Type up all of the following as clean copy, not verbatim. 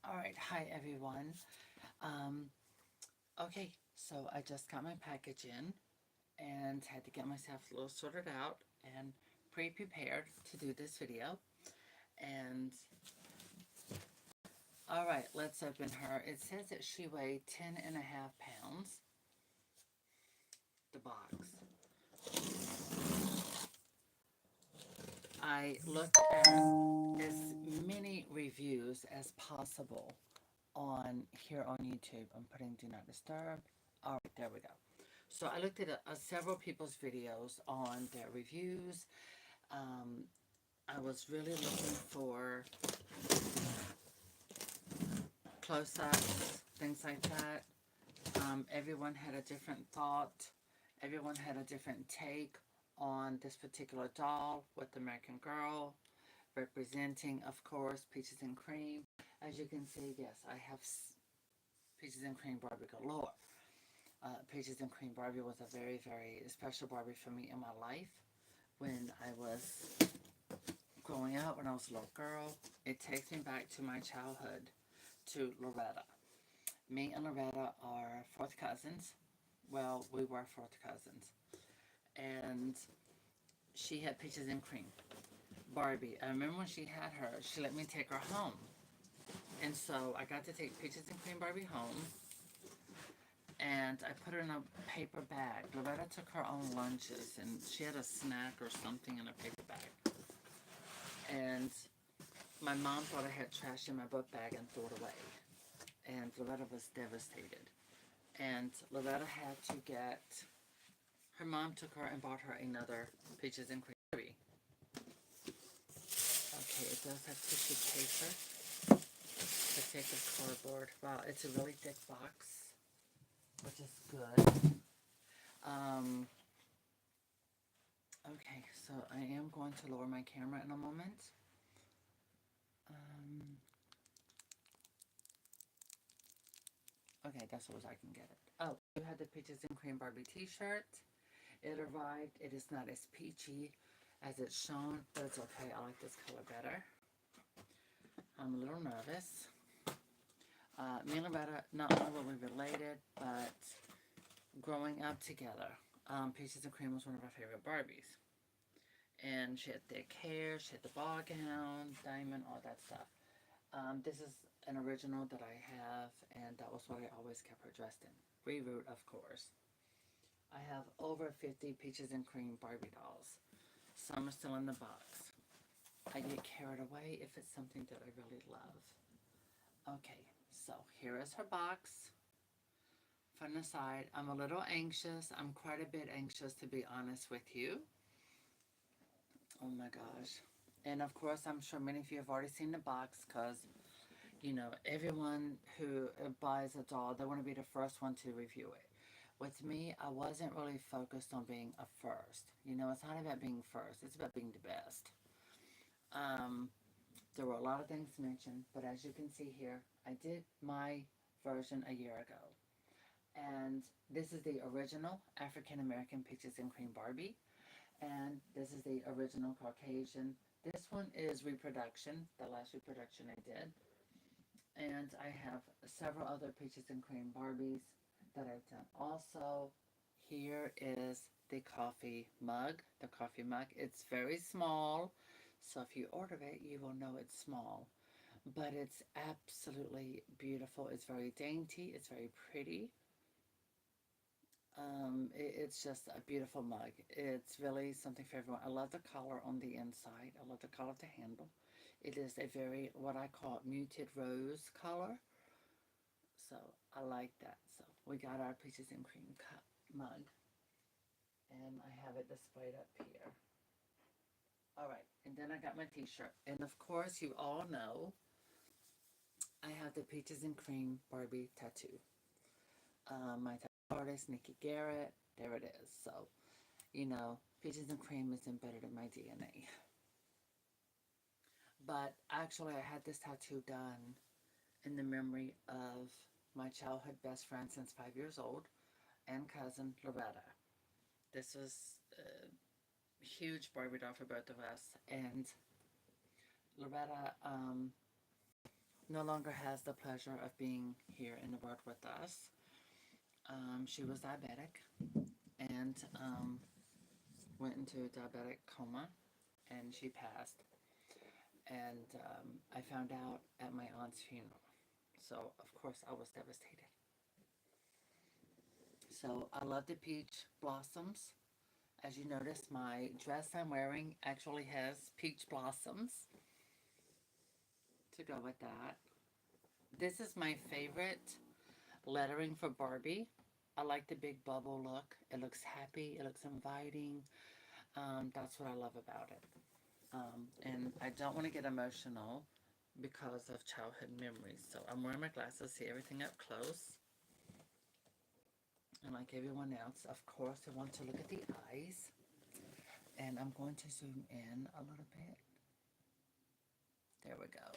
All right, hi everyone. Um, okay, so I just got my package in and had to get myself a little sorted out and pre-prepared to do this video. And all right, let's open her. It says that she weighed 10.5 pounds, the box. I looked at as many reviews as possible on here on YouTube. I'm putting do not disturb. All right, there we go. So I looked at several people's videos on their reviews. Um, I was really looking for close-ups, things like that. Everyone had a different thought. Everyone had a different take on this particular doll with the American Girl, representing, of course, Peaches and Cream. As you can see, yes, I have Peaches and Cream Barbie galore. Peaches and Cream Barbie was a very, very special Barbie for me in my life when I was growing up, when I was a little girl. It takes me back to my childhood, to Loretta. Me and Loretta are fourth cousins. Well, we were fourth cousins. And she had Peaches and Cream Barbie. I remember when she had her, she let me take her home. And so I got to take Peaches and Cream Barbie home. And I put her in a paper bag. Loretta took her own lunches, and she had a snack or something in a paper bag. And my mom thought I had trash in my book bag and threw it away. And Loretta was devastated. And Loretta had to get, her mom took her and bought her another Peaches and Cream Barbie. Okay, it does have tissue paper. The thick of cardboard. Wow, it's a really thick box, which is good. Um, okay, so I am going to lower my camera in a moment. Um, okay, that's as I can get it. Oh, you had the Peaches and Cream Barbie t-shirt. It arrived. It is not as peachy as it's shown, but it's okay. I like this color better. I'm a little nervous. Me and Loretta, not only were we related, but growing up together, Peaches and Cream was one of our favorite Barbies. And she had thick hair, she had the ball gown, diamond, all that stuff. This is an original that I have, and that was what I always kept her dressed in. Reroot, of course. I have over 50 Peaches and Cream Barbie dolls. Some are still in the box. I get carried away if it's something that I really love. Okay, so here is her box. From the side, I'm a little anxious. I'm quite a bit anxious, to be honest with you. Oh my gosh. And of course, I'm sure many of you have already seen the box because, you know, everyone who buys a doll, they want to be the first one to review it. With me, I wasn't really focused on being a first. You know, it's not about being first. It's about being the best. Um, there were a lot of things mentioned, but as you can see here, I did my version a year ago. And this is the original African American Peaches and Cream Barbie. And this is the original Caucasian. This one is reproduction, the last reproduction I did. And I have several other Peaches and Cream Barbies that I've done. Also, here is the coffee mug. The coffee mug. It's very small, so if you order it, you will know it's small. But it's absolutely beautiful. It's very dainty. It's very pretty. It's just a beautiful mug. It's really something for everyone. I love the color on the inside. I love the color of the handle. It is a very, what I call muted rose color. So I like that. So we got our Peaches and Cream cup mug. And I have it displayed up here. All right. And then I got my t-shirt. And of course, you all know I have the Peaches and Cream Barbie tattoo. My tattoo artist, Nikki Garrett. There it is. So, you know, Peaches and Cream is embedded in my DNA. But actually, I had this tattoo done in the memory of my childhood best friend since 5 years old and cousin Loretta. This was a huge Barbie doll for both of us. And Loretta no longer has the pleasure of being here in the world with us. She was diabetic and went into a diabetic coma, and she passed. And I found out at my aunt's funeral. So, of course, I was devastated. So, I love the peach blossoms. As you notice, my dress I'm wearing actually has peach blossoms to go with that. This is my favorite lettering for Barbie. I like the big bubble look. It looks happy. It looks inviting. That's what I love about it. And I don't want to get emotional because of childhood memories. So I'm wearing my glasses, see everything up close. And like everyone else, of course, I want to look at the eyes. And I'm going to zoom in a little bit. There we go.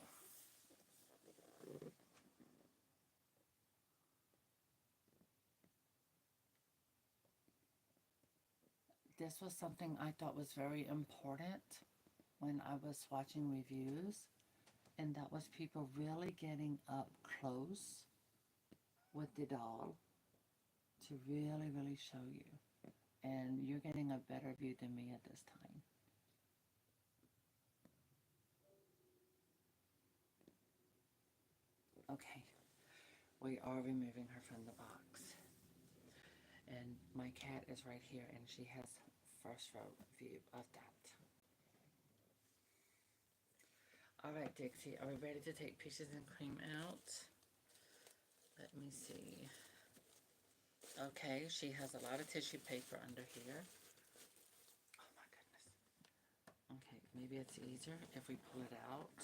This was something I thought was very important when I was watching reviews, and that was people really getting up close with the doll to really, really show you. And you're getting a better view than me at this time. Okay, we are removing her from the box. And my cat is right here, and she has first row view of that. All right, Dixie, are we ready to take Peaches and Cream out? Let me see. Okay, she has a lot of tissue paper under here. Oh my goodness. Okay, maybe it's easier if we pull it out.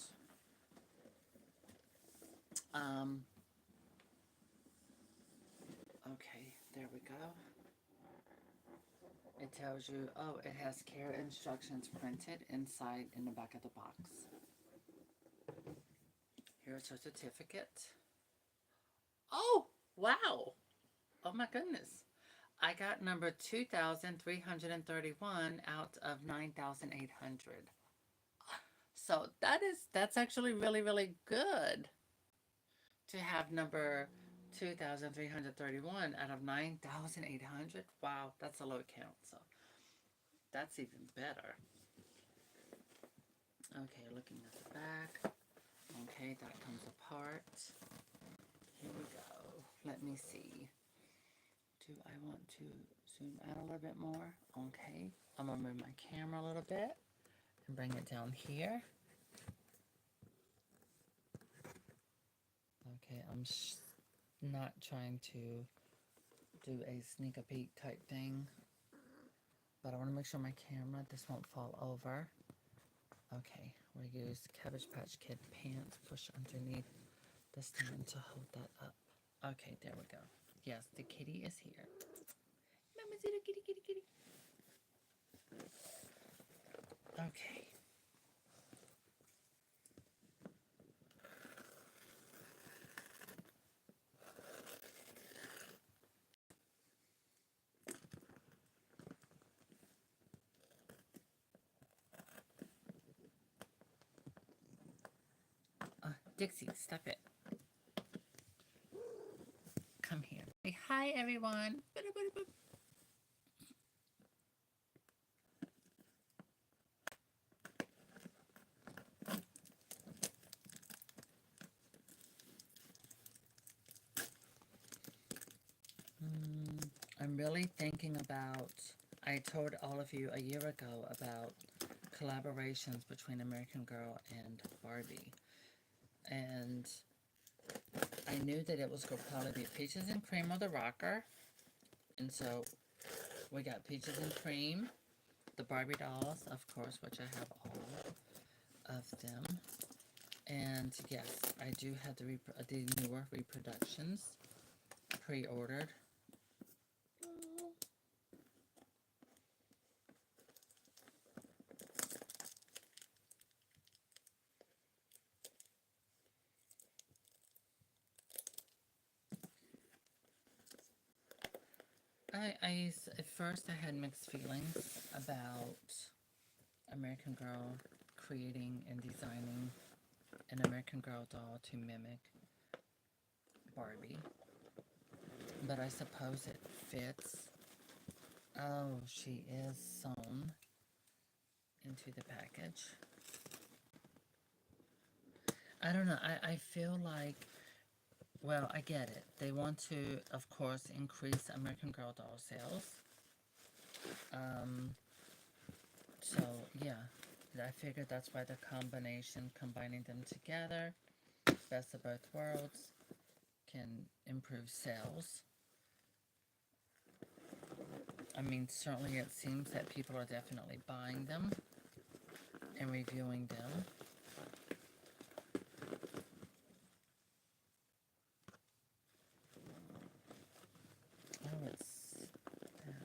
Okay, there we go. It tells you, oh, it has care instructions printed inside in the back of the box. Here's her certificate. Oh, wow. Oh my goodness. I got number 2,331 out of 9,800. So that's actually really, really good to have number 2,331 out of 9,800. Wow, that's a low count. So that's even better. Okay, looking at the back. Okay, that comes apart. Here we go. Let me see. Do I want to zoom out a little bit more? Okay, I'm gonna move my camera a little bit and bring it down here. Okay, I'm not trying to do a sneak a peek type thing, but I want to make sure my camera, this won't fall over. Okay, we're gonna use Cabbage Patch Kid pants, push underneath the stand to hold that up. Okay, there we go. Yes, the kitty is here. Mama, see the kitty, kitty, kitty. Okay. Dixie, stop it. Come here. Say hi, everyone. I'm really thinking about, I told all of you a year ago about collaborations between American Girl and Barbie. And I knew that it was going to probably be Peaches and Cream or the Rocker. And so we got Peaches and Cream, the Barbie dolls, of course, which I have all of them. And yes, I do have the newer reproductions pre-ordered. At first I had mixed feelings about American Girl creating and designing an American American Girl doll to mimic Barbie, but I suppose it fits. Oh, she is sewn into the package. I don't know. I feel like, well, I get it. They want to, of course, increase American Girl doll sales. Um, so, yeah. I figured that's why the combination, combining them together, best of both worlds, can improve sales. I mean, certainly it seems that people are definitely buying them and reviewing them. Oh, it's that.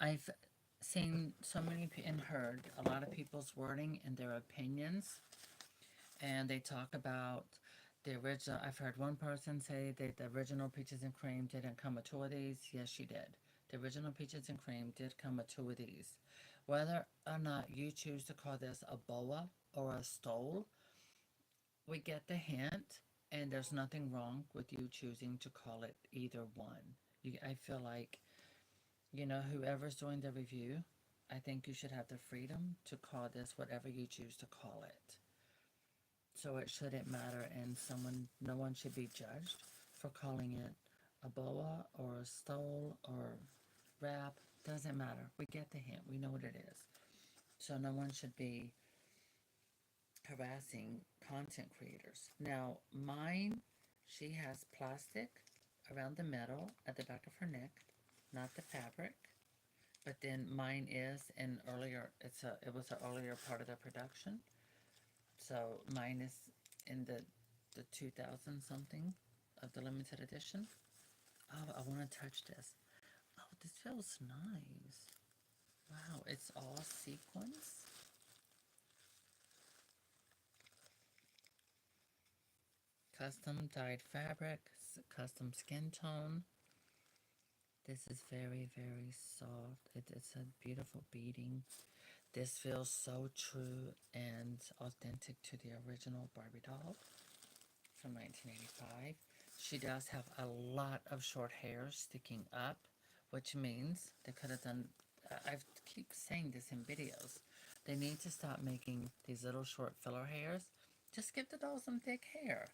I've seen so many and heard a lot of people's wording and their opinions, and they talk about the original. I've heard one person say that the original Peaches and Cream didn't come with two of these. Yes, she did. The original Peaches and Cream did come with two of these. Whether or not you choose to call this a boa or a stole, we get the hint, and there's nothing wrong with you choosing to call it either one. I feel like, whoever's doing the review, I think you should have the freedom to call this whatever you choose to call it. So it shouldn't matter, and no one should be judged for calling it a boa or a stole or wrap. Doesn't matter. We get the hint. We know what it is. So no one should be harassing content creators. Now, mine, she has plastic around the metal at the back of her neck, not the fabric. But then mine is an earlier. It was an earlier part of the production. So mine is in the 2000 something of the limited edition. Oh, I want to touch this. Oh, this feels nice. Wow, it's all sequins. Custom dyed fabric, custom skin tone. This is very, very soft. It's a beautiful beading. This feels so true and authentic to the original Barbie doll from 1985. She does have a lot of short hairs sticking up, which means they could have done, I keep saying this in videos, they need to stop making these little short filler hairs. Just give the doll some thick hair.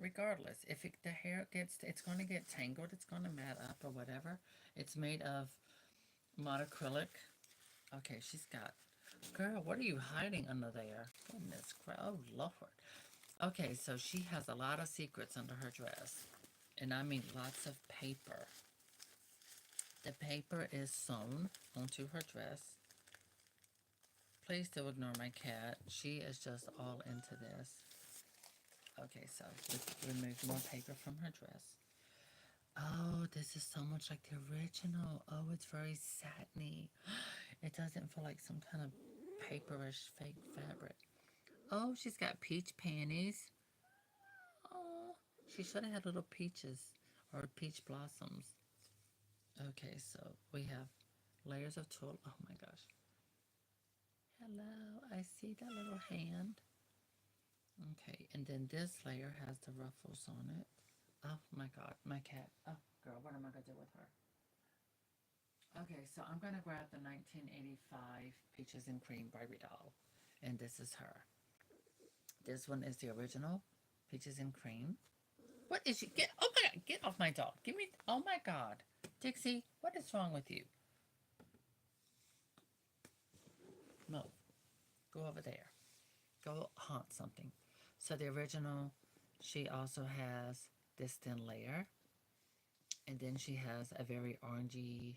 Regardless, if the hair it's going to get tangled, it's going to mat up or whatever. It's made of monocrylic. Okay, she's got, girl, what are you hiding under there? Goodness, oh Lord. Okay, so she has a lot of secrets under her dress. And I mean lots of paper. The paper is sewn onto her dress. Please do ignore my cat. She is just all into this. Okay, so let's remove more paper from her dress. Oh, this is so much like the original. Oh, it's very satiny. It doesn't feel like some kind of paperish fake fabric. Oh, she's got peach panties. Oh, she should have had little peaches or peach blossoms. Okay, so we have layers of tulle. Oh my gosh. Hello, I see that little hand. Okay, and then this layer has the ruffles on it. Oh my god, my cat. Oh, girl, what am I going to do with her? Okay, so I'm going to grab the 1985 Peaches and Cream Barbie doll. And this is her. This one is the original Peaches and Cream. What is she? Oh my god, get off my doll. Give me, oh my god. Dixie, what is wrong with you? Move. Go over there. Go haunt something. So the original, she also has this thin layer. And then she has a very orangey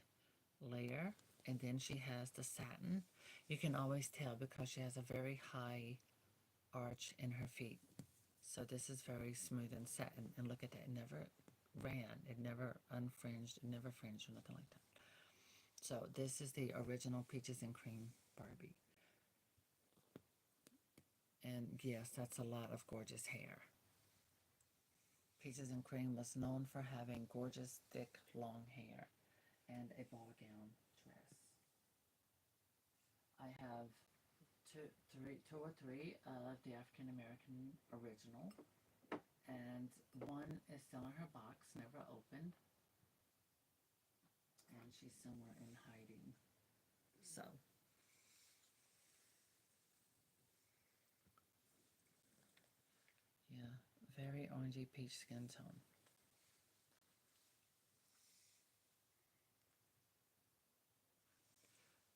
layer. And then she has the satin. You can always tell because she has a very high arch in her feet. So this is very smooth and satin. And look at that. It never ran. It never unfringed. It never fringed or nothing like that. So this is the original Peaches and Cream Barbie. And yes, that's a lot of gorgeous hair. Peaches and Cream was known for having gorgeous, thick, long hair and a ball gown dress. I have two or three of the African American original, and one is still in her box, never opened, and she's somewhere in hiding. So, yeah, very orangey peach skin tone.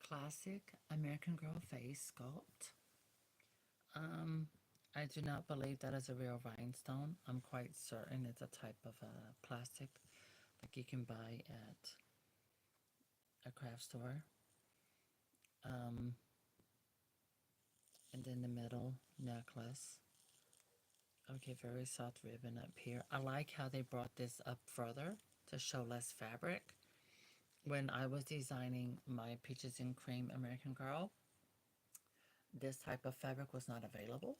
Classic American Girl face sculpt. Um, I do not believe that is a real rhinestone. I'm quite certain it's a type of plastic like you can buy at a craft store. Um, and then the middle necklace. Okay, very soft ribbon up here. I like how they brought this up further to show less fabric. When I was designing my Peaches and Cream American Girl, this type of fabric was not available.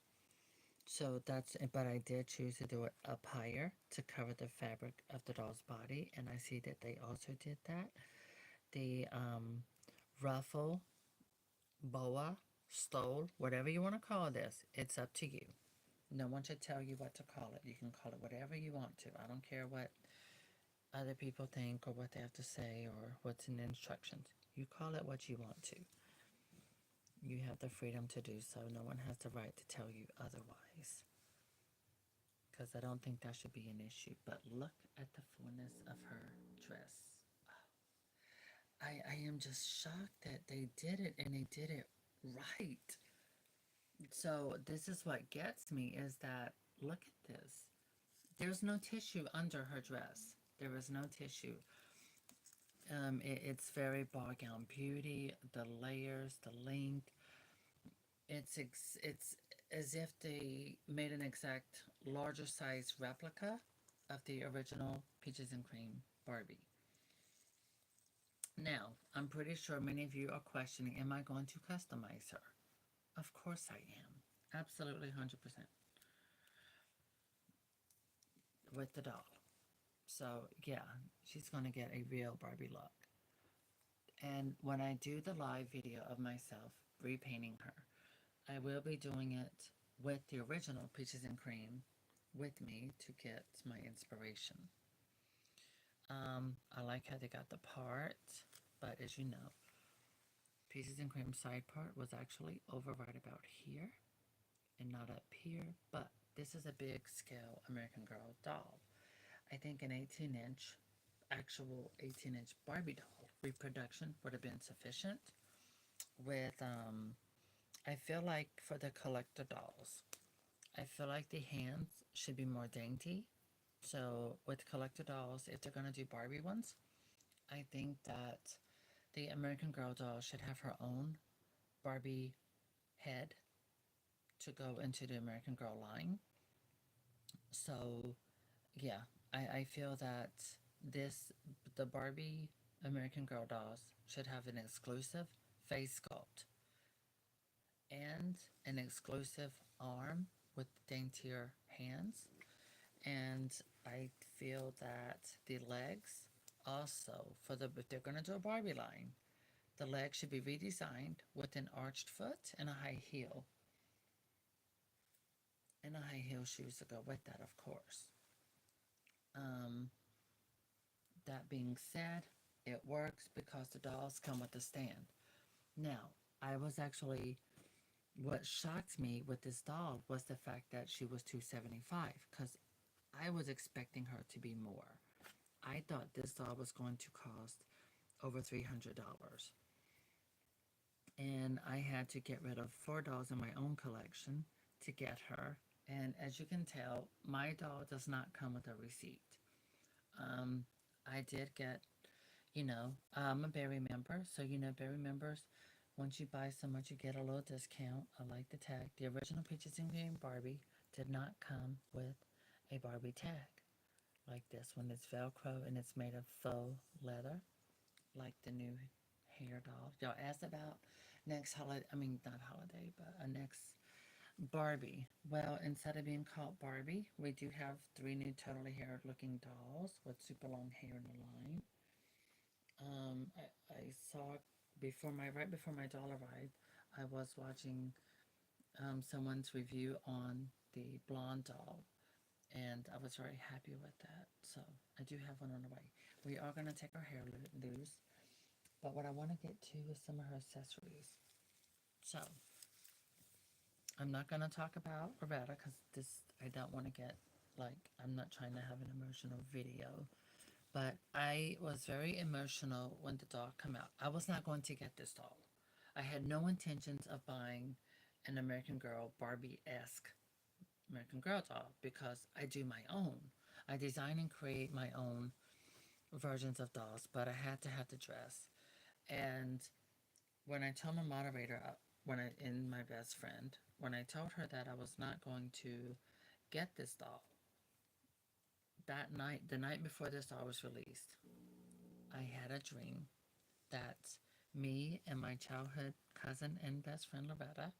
So that's, but I did choose to do it up higher to cover the fabric of the doll's body. And I see that they also did that. The ruffle, boa, stole, whatever you want to call this, it's up to you. No one should tell you what to call it. You can call it whatever you want to. I don't care what other people think or what they have to say or what's in the instructions. You call it what you want to. You have the freedom to do so. No one has the right to tell you otherwise. Because I don't think that should be an issue. But look at the fullness of her dress. I am just shocked that they did it and they did it right. So this is what gets me is that look at this. There's no tissue under her dress. There is no tissue. It's very ball gown beauty. The layers, the length. It's as if they made an exact larger size replica of the original Peaches and Cream Barbie. Now, I'm pretty sure many of you are questioning, am I going to customize her? Of course I am. Absolutely 100% with the doll. So, yeah, she's going to get a real Barbie look. And when I do the live video of myself repainting her, I will be doing it with the original Peaches and Cream with me to get my inspiration. I like how they got the part, but as you know, Peaches and Cream side part was actually over right about here and not up here, but this is a big scale American Girl doll. I think an 18-inch, actual 18-inch Barbie doll reproduction would have been sufficient with, I feel like for the collector dolls, I feel like the hands should be more dainty. So with collector dolls, if they're going to do Barbie ones, I think that the American Girl doll should have her own Barbie head to go into the American Girl line. So yeah, I feel that this, the Barbie American Girl dolls should have an exclusive face sculpt and an exclusive arm with daintier hands. And I feel that the legs also, for the, if they're going to do a Barbie line, the leg should be redesigned with an arched foot and a high heel. And a high heel shoes to go with that, of course. Um, that being said, it works because the dolls come with a stand. Now, I was actually, what shocked me with this doll was the fact that she was $275 because I was expecting her to be more. I thought this doll was going to cost over $300. And I had to get rid of 4 dolls in my own collection to get her. And as you can tell, my doll does not come with a receipt. Um, I did get, I'm a Berry member, so Berry members, once you buy so much, you get a little discount. I like the tag. The original Peaches and Cream Barbie did not come with a Barbie tag like this one. It's Velcro and it's made of faux leather, like the new hair doll. Y'all asked about next holiday, I mean, not holiday, but next Barbie. Well, instead of being called Barbie, we do have three new totally haired looking dolls with super long hair in a line. I saw right before my doll arrived, I was watching someone's review on the blonde doll, and I was very happy with that. So I do have one on the way. We are going to take our hair loose, but what I want to get to is some of her accessories. So I'm not going to talk about Roberta because I don't want to get like, I'm not trying to have an emotional video. But I was very emotional when the doll came out. I was not going to get this doll. I had no intentions of buying an American Girl Barbie-esque American Girl doll because I do my own. I design and create my own versions of dolls, but I had to have the dress. And when I told my moderator, in my best friend, when I told her that I was not going to get this doll, that night, the night before this doll was released, I had a dream that me and my childhood cousin and best friend Loretta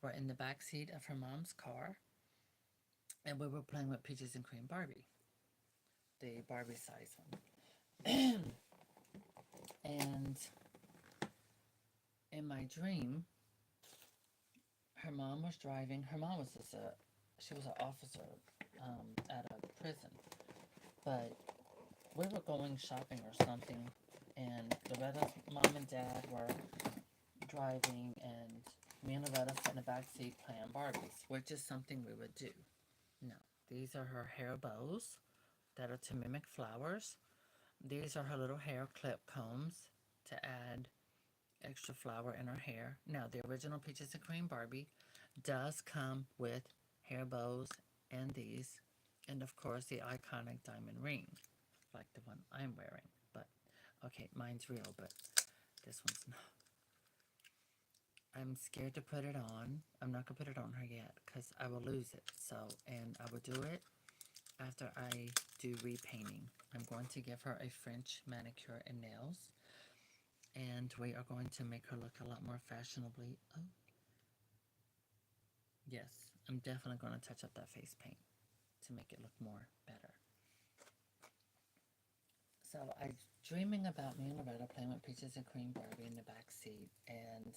were in the back seat of her mom's car, and we were playing with Peaches and Cream Barbie, the Barbie size one. And in my dream, her mom was driving. Her mom was she was an officer at a prison, but we were going shopping or something, and Loretta's mom and dad were driving, and me and Loretta sat in the back seat playing Barbies, which is something we would do. No, these are her hair bows that are to mimic flowers. These are her little hair clip combs to add extra flower in her hair. Now, the original Peaches and Cream Barbie does come with hair bows and these, and of course the iconic diamond ring, like the one I'm wearing. But, okay, mine's real, but this one's not. I'm scared to put it on. I'm not going to put it on her yet because I will lose it. So, and I will do it after I do repainting. I'm going to give her a French manicure and nails. And we are going to make her look a lot more fashionably. Oh, yes. I'm definitely going to touch up that face paint to make it look more better. So I'm dreaming about me and Loretta playing with Peaches and Cream Barbie in the back seat. And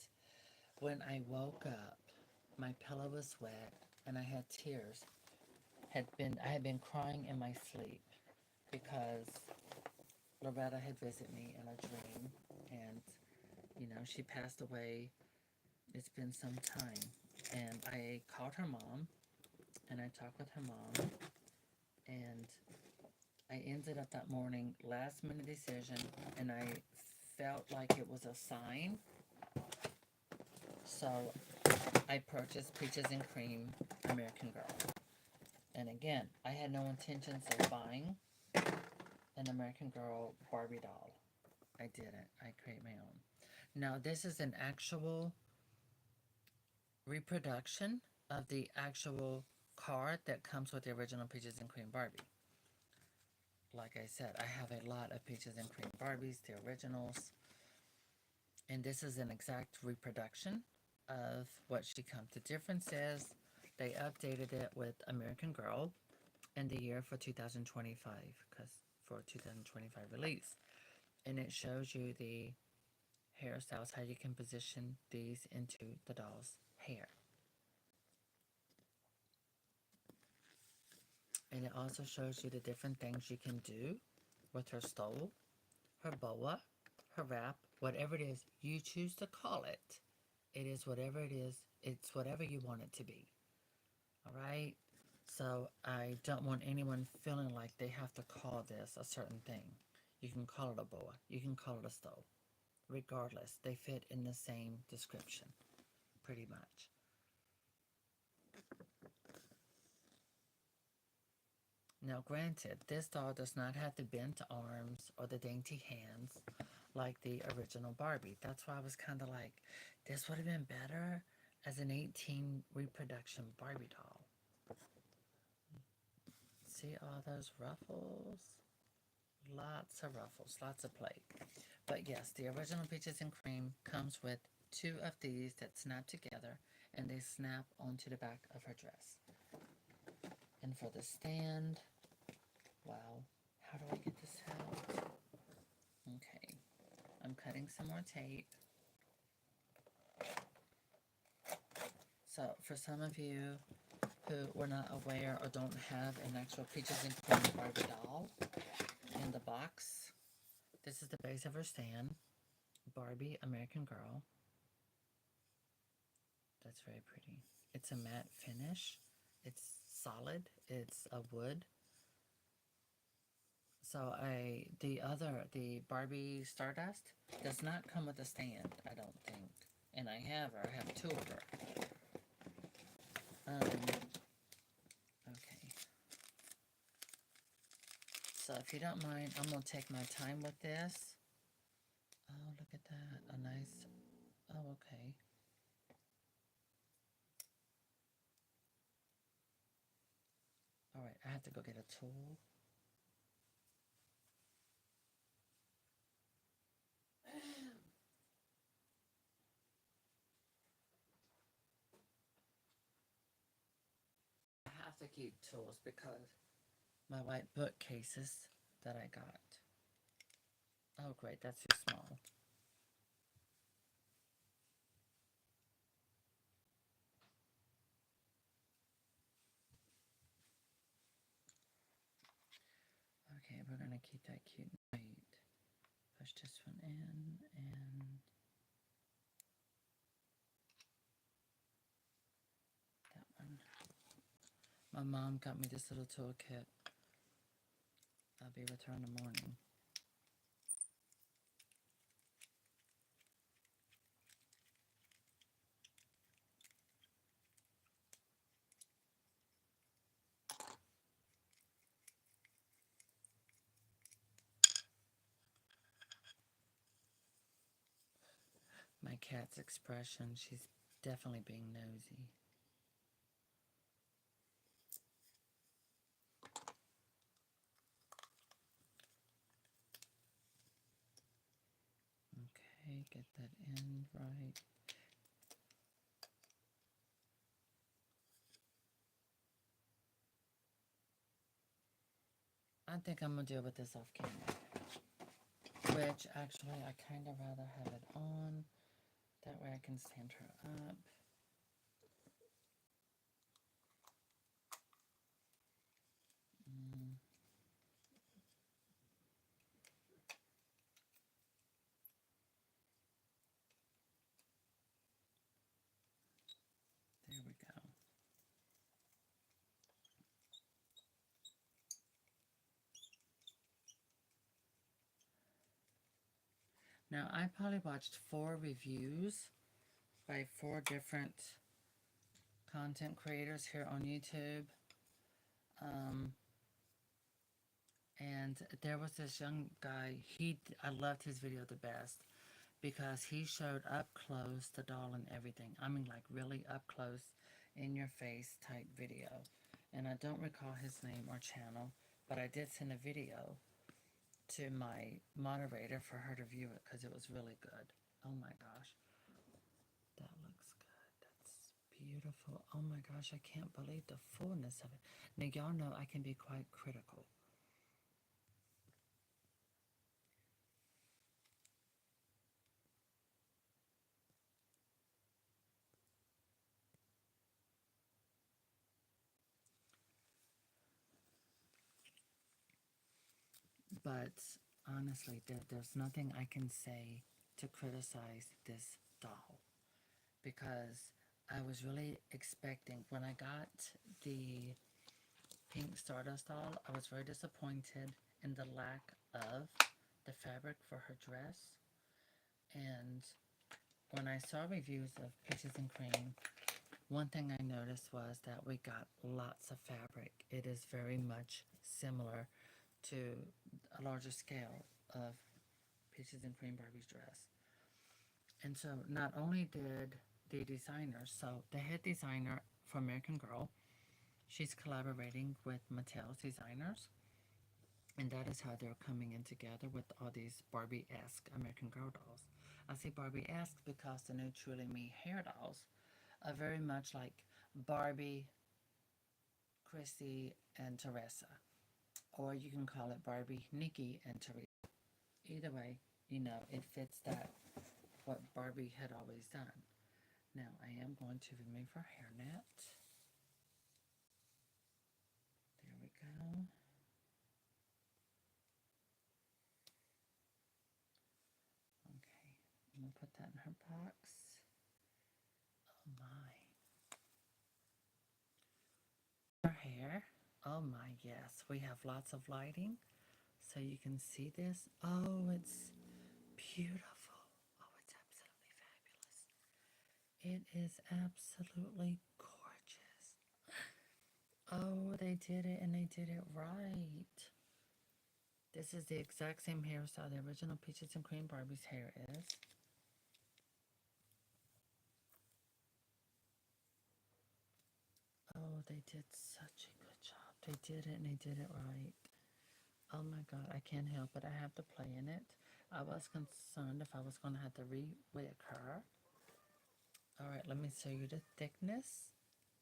when I woke up, my pillow was wet and I had tears. I had been crying in my sleep because Loretta had visited me in a dream, and she passed away. It's been some time, and I called her mom, and I talked with her mom, and I ended up that morning last minute decision, and I felt like it was a sign. So I purchased Peaches and Cream American Girl. And again, I had no intentions of buying an American Girl Barbie doll. I didn't. I create my own. Now, this is an actual reproduction of the actual card that comes with the original Peaches and Cream Barbie. Like I said, I have a lot of Peaches and Cream Barbies, the originals. And this is an exact reproduction of what she comes. The difference is they updated it with American Girl and the year for 2025, because for 2025 release. And it shows you the hairstyles, how you can position these into the doll's hair. And it also shows you the different things you can do with her stole, her boa, her wrap, whatever it is you choose to call it. It is whatever it is. It's whatever you want it to be. All right? So I don't want anyone feeling like they have to call this a certain thing. You can call it a boa. You can call it a stole. Regardless, they fit in the same description, pretty much. Now, granted, this doll does not have the bent arms or the dainty hands like the original Barbie. That's why I was kind of like, this would have been better as an 18 reproduction Barbie doll. See all those ruffles? Lots of ruffles, lots of play. But yes, the original Peaches and Cream comes with two of these that snap together, and they snap onto the back of her dress. And for the stand, wow, how do I get this out? Okay, I'm cutting some more tape. So for some of you who were not aware or don't have an actual Peaches and Cream Barbie doll in the box, this is the base of her stand. Barbie, American Girl. That's very pretty. It's a matte finish. It's solid. It's a wood. So the Barbie Stardust does not come with a stand, I don't think. And I have her. I have two of her. Okay. So if you don't mind, I'm gonna take my time with this. Oh, look at that. A nice. Oh, okay. All right. I have to go get a tool. I have to keep tools because my white bookcases that I got. Oh, great. That's too small. Okay, we're going to keep that cute and white. Push this one in and that one. My mom got me this little toolkit. I'll be with her in the morning. My cat's expression, she's definitely being nosy. Okay, get that in right. I think I'm going to deal with this off camera. Which, actually, I kind of rather have it on. That way I can stand her up. Mm. There we go. Now, I probably watched 4 reviews by 4 different content creators here on YouTube. And there was this young guy, I loved his video the best because he showed up close the doll and everything. I mean, like really up close, in your face type video. And I don't recall his name or channel, but I did send a video to my moderator for her to view it because it was really good. Oh my gosh. That looks good. That's beautiful. Oh my gosh, I can't believe the fullness of it. Now, y'all know I can be quite critical. But honestly, there's nothing I can say to criticize this doll because I was really expecting, when I got the pink Stardust doll, I was very disappointed in the lack of the fabric for her dress. And when I saw reviews of Peaches and Cream, one thing I noticed was that we got lots of fabric. It is very much similar to a larger scale of Peaches and Cream Barbie's dress. And so not only did the designer, so the head designer for American Girl, she's collaborating with Mattel's designers. And that is how they're coming in together with all these Barbie-esque American Girl dolls. I say Barbie-esque because the new Truly Me hair dolls very much like Barbie, Chrissy, and Teresa. Or you can call it Barbie, Nikki, and Teresa. Either way, it fits that, what Barbie had always done. Now, I am going to remove her hairnet. There we go. Okay, I'm going to put that in her box. Oh my. Her hair. Oh my, yes. We have lots of lighting so you can see this. Oh, it's beautiful. Oh, it's absolutely fabulous. It is absolutely gorgeous. Oh, they did it and they did it right. This is the exact same hairstyle the original Peaches and Cream Barbie's hair is. Oh, they did such a good job. They did it and they did it right. Oh my God, I can't help it. I have to play in it. I was concerned if I was going to have to re-wig her. All right, let me show you the thickness.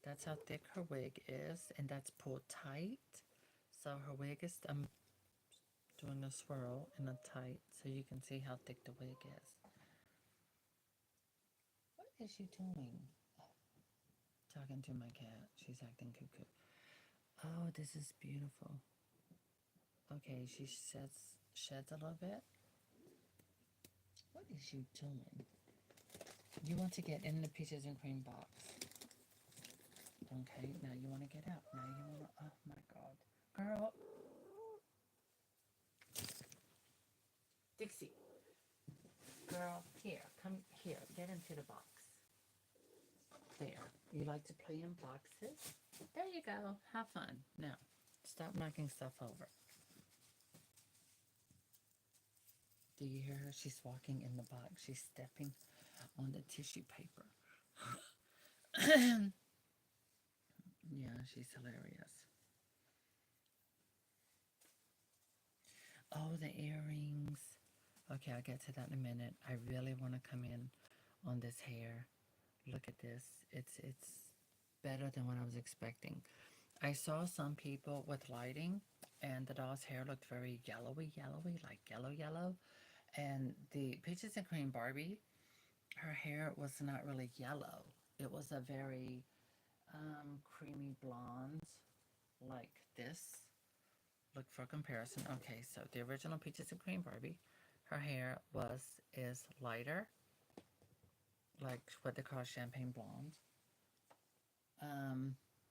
That's how thick her wig is, and that's pulled tight. So her wig is, I'm doing a swirl and a tight so you can see how thick the wig is. What is she doing? Talking to my cat. She's acting cuckoo. Oh, this is beautiful. Okay, she sheds a little bit. What is you doing? You want to get in the Peaches and Cream box. Okay, now you want to get out. Now you want to, oh my God. Girl. Dixie. Girl, here, come here, get into the box. There. You like to play in boxes? There you go. Have fun. Now, stop knocking stuff over. Do you hear her? She's walking in the box. She's stepping on the tissue paper. Yeah, she's hilarious. Oh, the earrings. Okay, I'll get to that in a minute. I really want to come in on this hair. Look at this. It's better than what I was expecting. I saw some people with lighting and the doll's hair looked very yellowy, like yellow. And the Peaches and Cream Barbie, her hair was not really yellow. It was a very creamy blonde like this. Look for comparison. Okay, so the original Peaches and Cream Barbie, her hair is lighter, like what they call champagne blonde.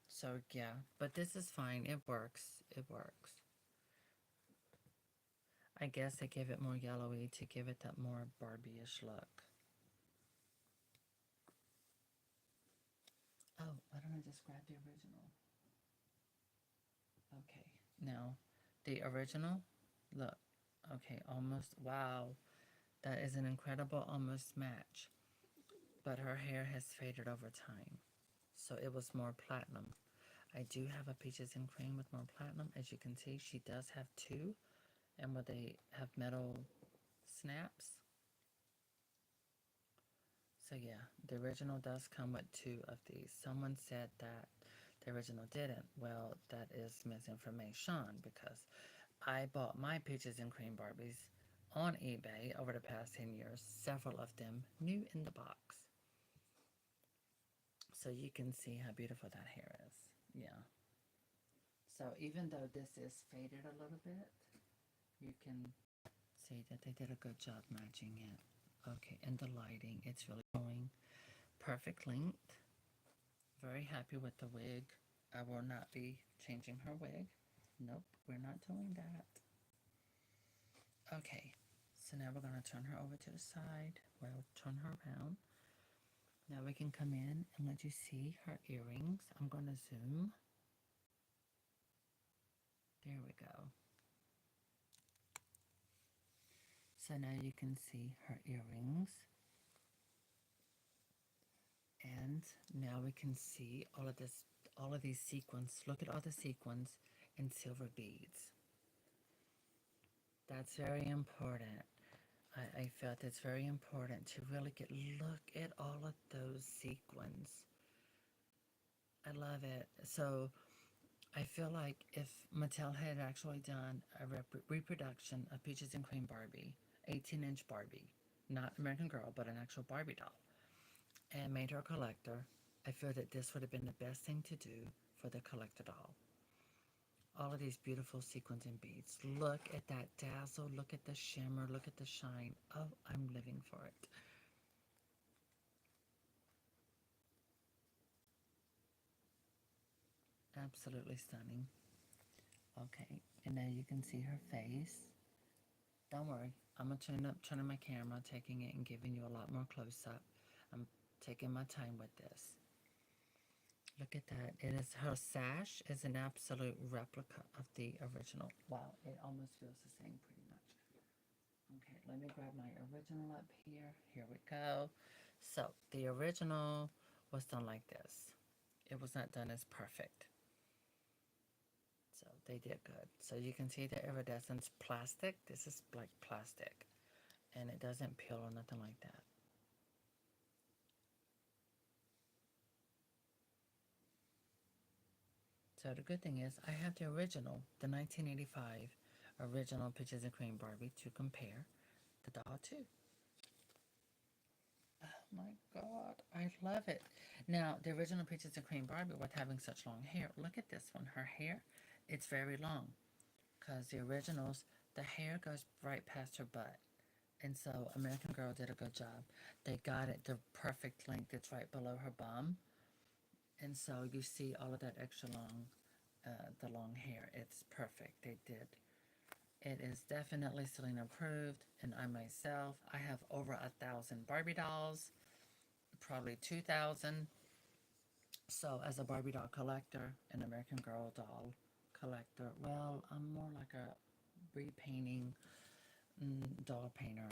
So yeah, but this is fine. It works. It works. I guess they give it more yellowy to give it that more Barbie-ish look. Oh, why don't I just grab the original? Okay, now the original, look. Okay, almost, wow. That is an incredible almost match. But her hair has faded over time. So it was more platinum. I do have a Peaches and Cream with more platinum. As you can see, she does have two. And where they have metal snaps. So yeah, the original does come with two of these. Someone said that the original didn't. Well, that is misinformation because I bought my Peaches and Cream Barbies on eBay over the past 10 years, several of them new in the box. So you can see how beautiful that hair is. Yeah. So even though this is faded a little bit, you can see that they did a good job matching it. Okay, and the lighting, it's really showing perfect length. Very happy with the wig. I will not be changing her wig. Nope, we're not doing that. Okay, so now we're going to turn her over to the side. We'll turn her around. Now we can come in and let you see her earrings. I'm going to zoom. There we go. So now you can see her earrings. And now we can see all of these sequins. Look at all the sequins and silver beads. That's very important. I felt it's very important to really look at all of those sequins. I love it. So I feel like if Mattel had actually done a reproduction of Peaches and Cream Barbie, 18-inch Barbie, not American Girl, but an actual Barbie doll, and made her a collector, I feel that this would have been the best thing to do for the collector doll. All of these beautiful sequins and beads. Look at that dazzle. Look at the shimmer. Look at the shine. Oh, I'm living for it. Absolutely stunning. Okay, and now you can see her face. Don't worry, I'm gonna turning my camera, taking it and giving you a lot more close up. I'm taking my time with this. Look at that. It is her sash is an absolute replica of the original. Wow, it almost feels the same pretty much. Okay, let me grab my original up here. Here we go. So the original was done like this. It was not done as perfect. So they did good. So you can see the iridescence plastic. This is like plastic. And it doesn't peel or nothing like that. So the good thing is I have the original, the 1985 original Peaches and Cream Barbie to compare the doll to. Oh my God, I love it. Now, the original Peaches and Cream Barbie with having such long hair, look at this one. Her hair, it's very long because the originals, the hair goes right past her butt. And so American Girl did a good job. They got it the perfect length. It's right below her bum. And so you see all of that extra long, the long hair. It's perfect. They did. It is definitely Selena approved. And I myself, I have over 1,000 Barbie dolls, probably 2,000. So as a Barbie doll collector, an American Girl doll collector, well, I'm more like a repainting doll painter,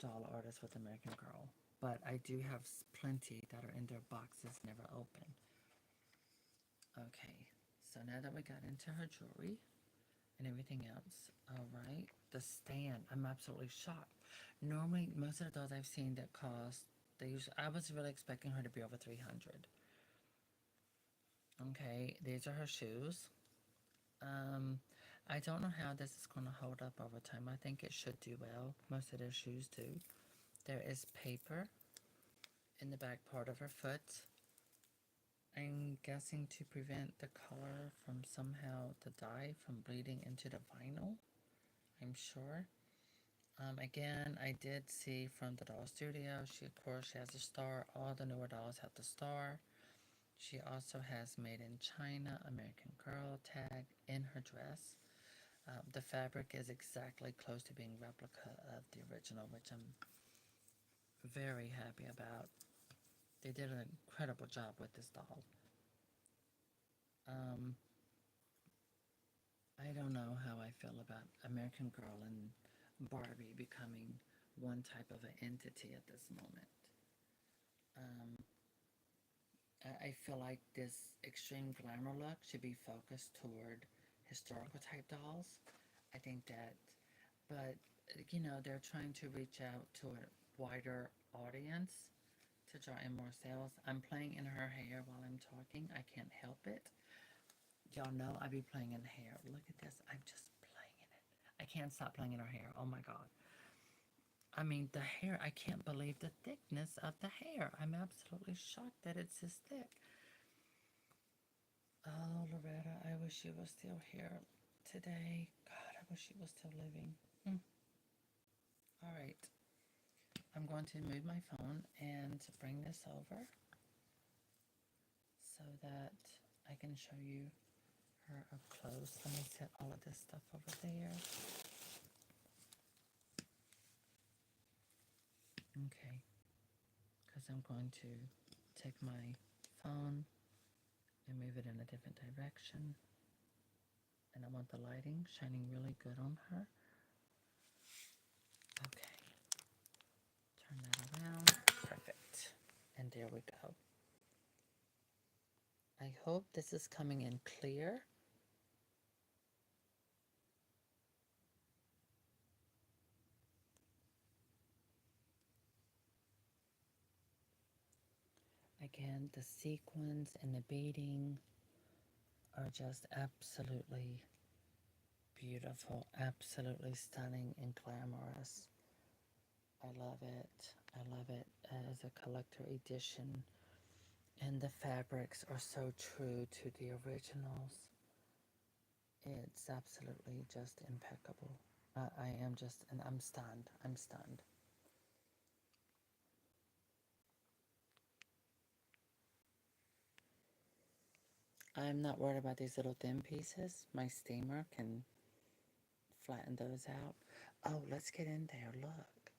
doll artist with American Girl. But I do have plenty that are in their boxes, never open. Okay, so now that we got into her jewelry and everything else, all right, the stand, I'm absolutely shocked. Normally, most of the dolls I've seen that cost, I was really expecting her to be over 300. Okay, these are her shoes. Um, I don't know how this is going to hold up over time. I think it should do well. Most of their shoes do. There is paper in the back part of her foot. I'm guessing to prevent the color from somehow the dye from bleeding into the vinyl. I'm sure. Again, I did see from the doll studio. She, of course, she has a star. All the newer dolls have the star. She also has Made in China American Girl tag in her dress. The fabric is exactly close to being replica of the original, which I'm very happy about. They did an incredible job with this doll. Um, I don't know how I feel about American Girl and Barbie becoming one type of an entity at this moment. Um, I feel like this extreme glamour look should be focused toward historical type dolls. I think that, but they're trying to reach out to a wider audience to draw in more sales. I'm playing in her hair while I'm talking. I can't help it. Y'all know I be playing in hair. Look at this. I'm just playing in it. I can't stop playing in her hair. Oh my God. I mean, the hair, I can't believe the thickness of the hair. I'm absolutely shocked that it's this thick. Oh, Loretta, I wish you was still here today. God, I wish you was still living. All right. I'm going to move my phone and bring this over so that I can show you her up close. Let me set all of this stuff over there. Okay, because I'm going to take my phone and move it in a different direction. And I want the lighting shining really good on her. Okay, turn that around. Perfect. And there we go. I hope this is coming in clear. again, the sequins and the beading are just absolutely beautiful, absolutely stunning and glamorous. I love it. I love it as a collector edition. And the fabrics are so true to the originals. It's absolutely just impeccable. I am just, and I'm stunned. I'm stunned. I'm not worried about these little thin pieces. My steamer can flatten those out. Oh, let's get in there. Look.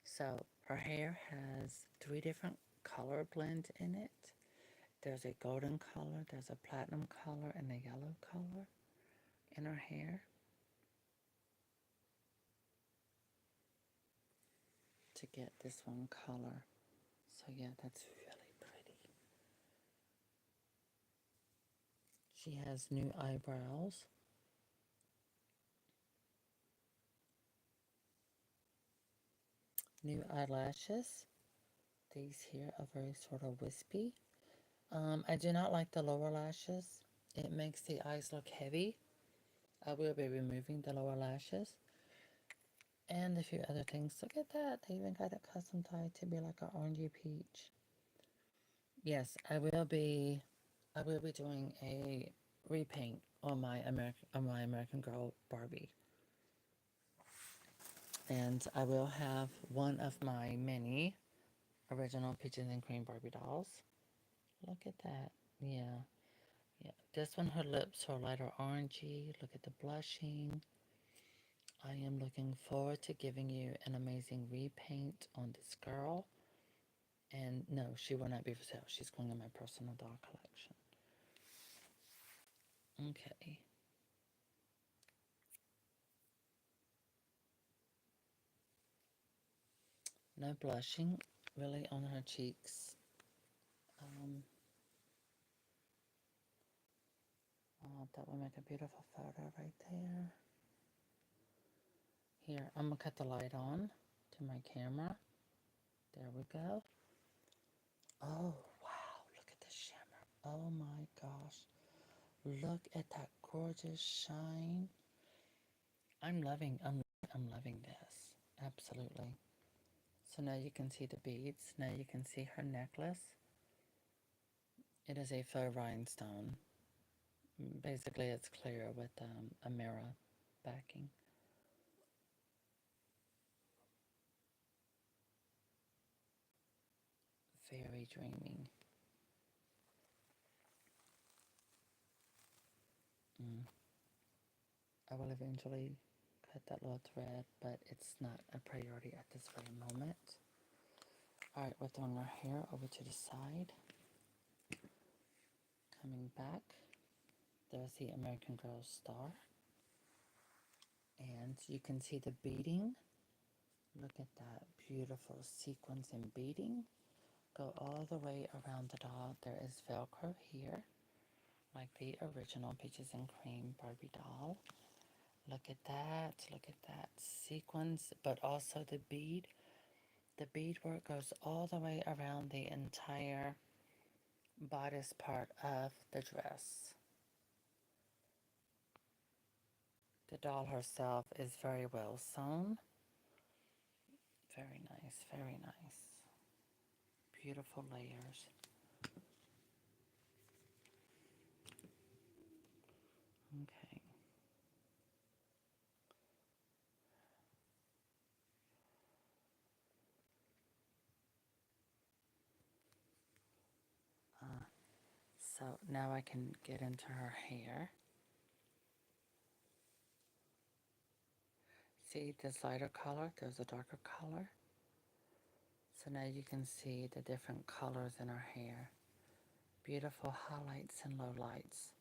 So her hair has 3 different color blends in it. There's a golden color, there's a platinum color, and a yellow color in her hair. To get this one color. So yeah, that's really pretty. She has new eyebrows. New eyelashes. These here are very sort of wispy. I do not like the lower lashes. It makes the eyes look heavy. I will be removing the lower lashes. And a few other things. Look at that. They even got it custom dyed to be like an orangey peach. Yes, I will be doing a repaint on my American Girl Barbie. And I will have one of my many original Peaches and Cream Barbie dolls. Look at that. Yeah. Yeah. This one, her lips are lighter orangey. Look at the blushing. I am looking forward to giving you an amazing repaint on this girl. And no, she will not be for sale. She's going in my personal doll collection. Okay. No blushing really on her cheeks. Um, that would make a beautiful photo right there. Here, I'm going to cut the light on to my camera. There we go. Oh, wow. Look at the shimmer. Oh my gosh. Look at that gorgeous shine. I'm loving this. Absolutely. So now you can see the beads. Now you can see her necklace. It is a faux rhinestone. Basically, it's clear with a mirror backing. Very dreamy. Mm. I will eventually cut that little thread, but it's not a priority at this very moment. Alright, we're throwing our hair over to the side. Coming back, there's the American Girl star. And you can see the beading. Look at that beautiful sequence and beading. Go all the way around the doll. There is Velcro here, like the original Peaches and Cream Barbie doll. Look at that. Look at that sequence, but also the bead. The beadwork goes all the way around the entire bodice part of the dress. The doll herself is very well sewn. Very nice, very nice. Beautiful layers. Okay. So now I can get into her hair. See this lighter color, there's a darker color. So now you can see the different colors in her hair. Beautiful highlights and lowlights.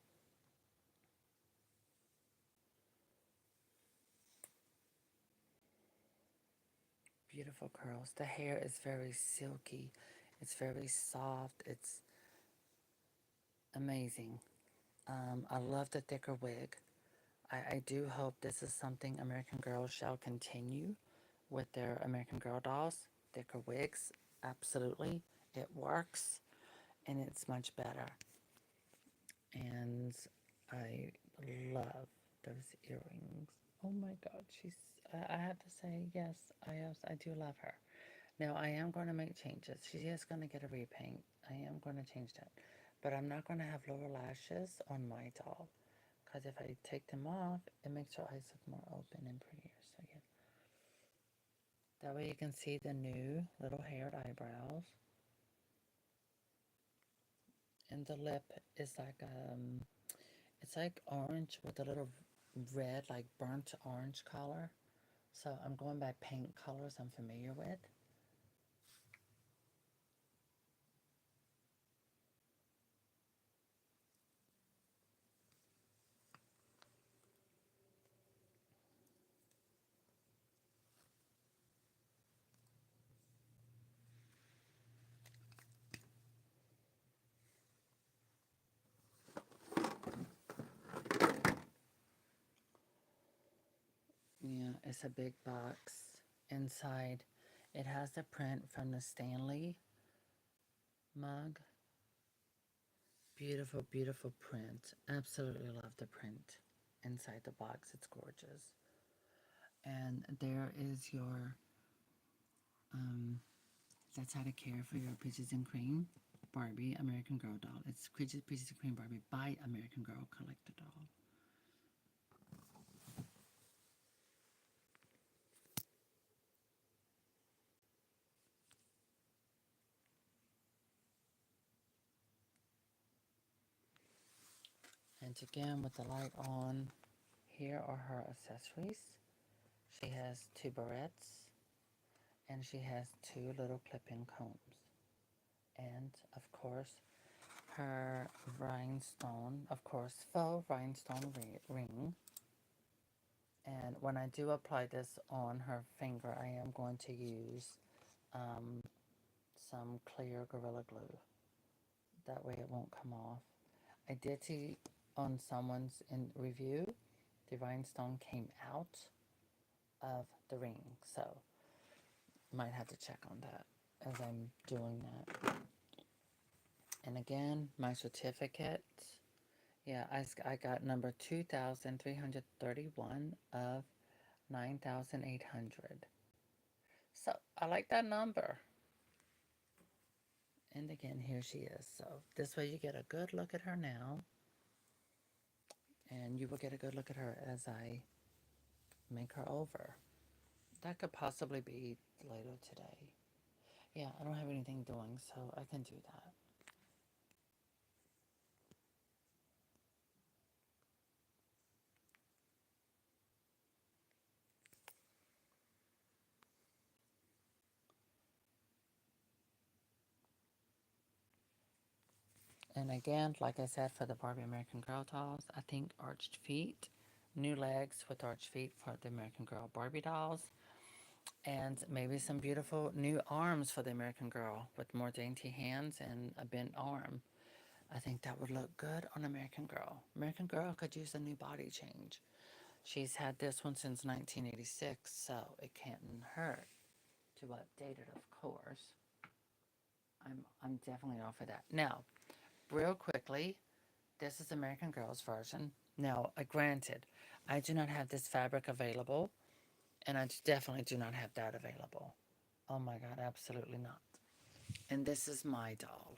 Beautiful curls. The hair is very silky. It's very soft. It's amazing. I love the thicker wig. I do hope this is something American Girl shall continue with their American Girl dolls. Thicker wigs, absolutely. It works. and it's much better. And I love those earrings. Oh my God, I have to say, yes, I do love her. Now, I am going to make changes. She is going to get a repaint. I am going to change that. But I'm not going to have lower lashes on my doll. Because if I take them off, it makes her eyes look more open and prettier. So, yeah. That way you can see the new little haired eyebrows. And the lip is like, it's like orange with a little red, like burnt orange color. So I'm going by paint colors I'm familiar with. Yeah, it's a big box. Inside, it has the print from the Stanley mug. Beautiful, beautiful print. Absolutely love the print inside the box. It's gorgeous. And there is your, um, that's how to care for your Peaches and Cream Barbie American Girl doll. It's Peaches and Cream Barbie by American Girl Collector doll. And again, with the light on, here are her accessories. She has two barrettes, and she has two little clip-in combs. And, of course, her rhinestone, of course, faux rhinestone ring. And when I do apply this on her finger, I am going to use um, some clear Gorilla Glue. That way it won't come off. I did see on someone's in review, the rhinestone came out of the ring. So, might have to check on that as I'm doing that. And again, my certificate. Yeah, I got number 2,331 of 9,800. So I like that number. And again, here she is. So this way you get a good look at her now. And you will get a good look at her as I make her over. That could possibly be later today. Yeah, I don't have anything doing, so I can do that. And again, like I said, for the Barbie American Girl dolls, I think arched feet, new legs with arched feet for the American Girl Barbie dolls, and maybe some beautiful new arms for the American Girl with more dainty hands and a bent arm. I think that would look good on American Girl. American Girl could use a new body change. She's had this one since 1986, so it can't hurt to update it, of course. I'm definitely all for that. Now, real quickly, this is American Girl's version. Now, granted, I do not have this fabric available, and I definitely do not have that available. Oh my God, absolutely not. And this is my doll.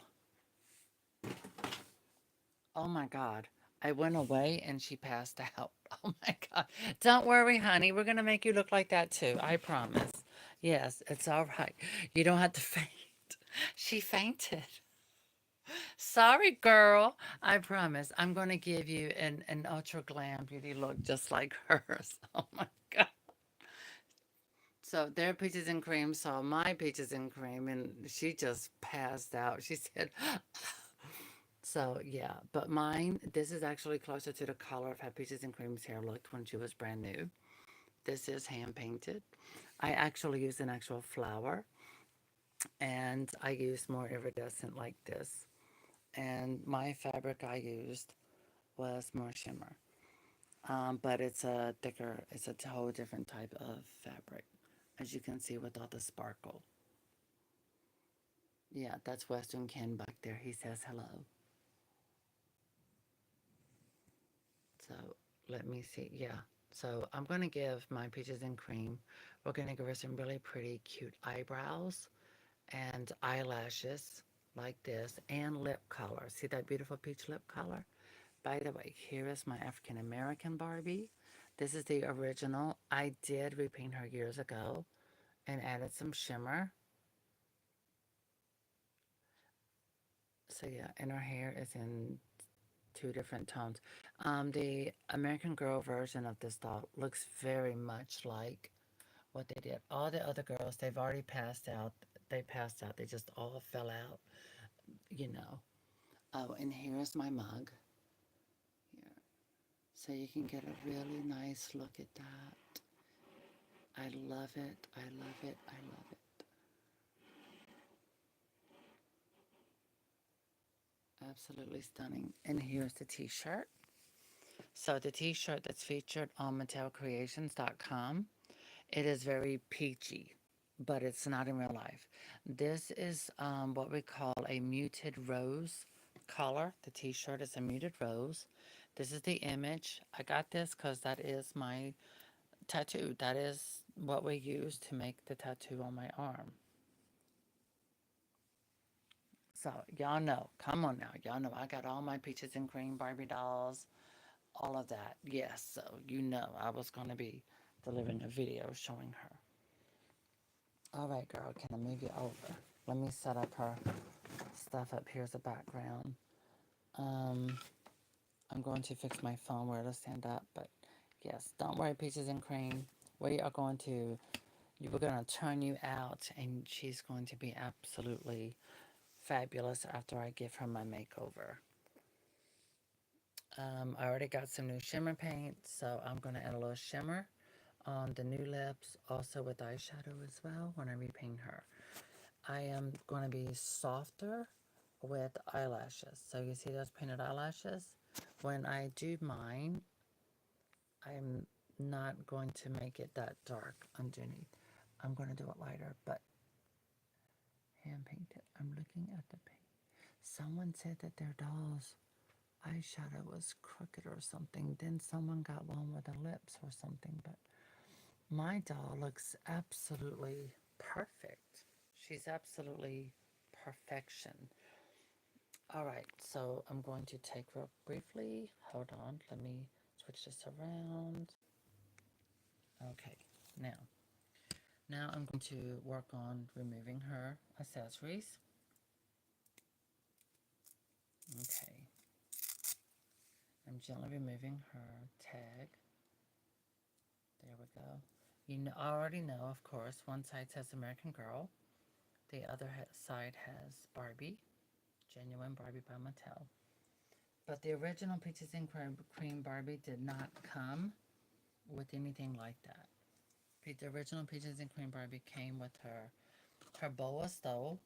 Oh my God. I went away and she passed out. Oh my God. Don't worry, honey. We're going to make you look like that too. I promise. Yes, it's all right. You don't have to faint. She fainted. Sorry, girl. I promise. I'm going to give you an ultra glam beauty look just like hers. Oh my God. So their peaches and cream saw my peaches and cream and she just passed out. She said, so yeah, but mine, this is actually closer to the color of how Peaches and Cream's hair looked when she was brand new. This is hand painted. I actually used an actual flower and I used more iridescent like this. And my fabric I used was more shimmer. But it's a thicker, it's a whole different type of fabric, as you can see with all the sparkle. Yeah, that's Western Ken back there. He says hello. So let me see. Yeah. So I'm going to give my peaches and cream. We're going to give her some really pretty, cute eyebrows and eyelashes like this and lip color. See that beautiful peach lip color? By the way, here is my African American Barbie. This is the original. I did repaint her years ago and added some shimmer. So yeah, and her hair is in two different tones. The American Girl version of this doll looks very much like what they did. All the other girls, they've already passed out. They passed out. They just all fell out, you know. Oh, and here's my mug. Here. So you can get a really nice look at that. I love it. I love it. I love it. Absolutely stunning. And here's the t-shirt. So the t-shirt that's featured on MattelCreations.com, it is very peachy, but it's not in real life. This is what we call a muted rose color. The t-shirt is a muted rose. This is the image. I got this because that is my tattoo. That is what we use to make the tattoo on my arm. So y'all know, come on now, y'all know I got all my peaches and cream Barbie dolls, all of that. Yes, so you know I was going to be delivering a video showing her. All right, girl, can I move you over? Let me set up her stuff up here as a background. Um, I'm going to fix my phone where it'll stand up, but yes, don't worry, peaches and cream. We are going to, we're going to turn you out, and she's going to be absolutely fabulous after I give her my makeover. I already got some new shimmer paint, so I'm going to add a little shimmer on the new lips, also with eyeshadow as well when I repaint her. I am going to be softer with eyelashes. So you see those painted eyelashes? When I do mine, I'm not going to make it that dark underneath. I'm going to do it lighter, but hand painted. I'm looking at the paint. Someone said that their doll's eyeshadow was crooked or something. Then someone got one with the lips or something, but my doll looks absolutely perfect. She's absolutely perfection. All right, so I'm going to take real briefly. Hold on, let me switch this around. Okay, now I'm going to work on removing her accessories. Okay, I'm gently removing her tag. There we go. You know, I already know, of course, one side says American Girl, the other side has Barbie, genuine Barbie by Mattel. But the original Peaches and Cream Barbie did not come with anything like that. The original Peaches and Cream Barbie came with her boa stole,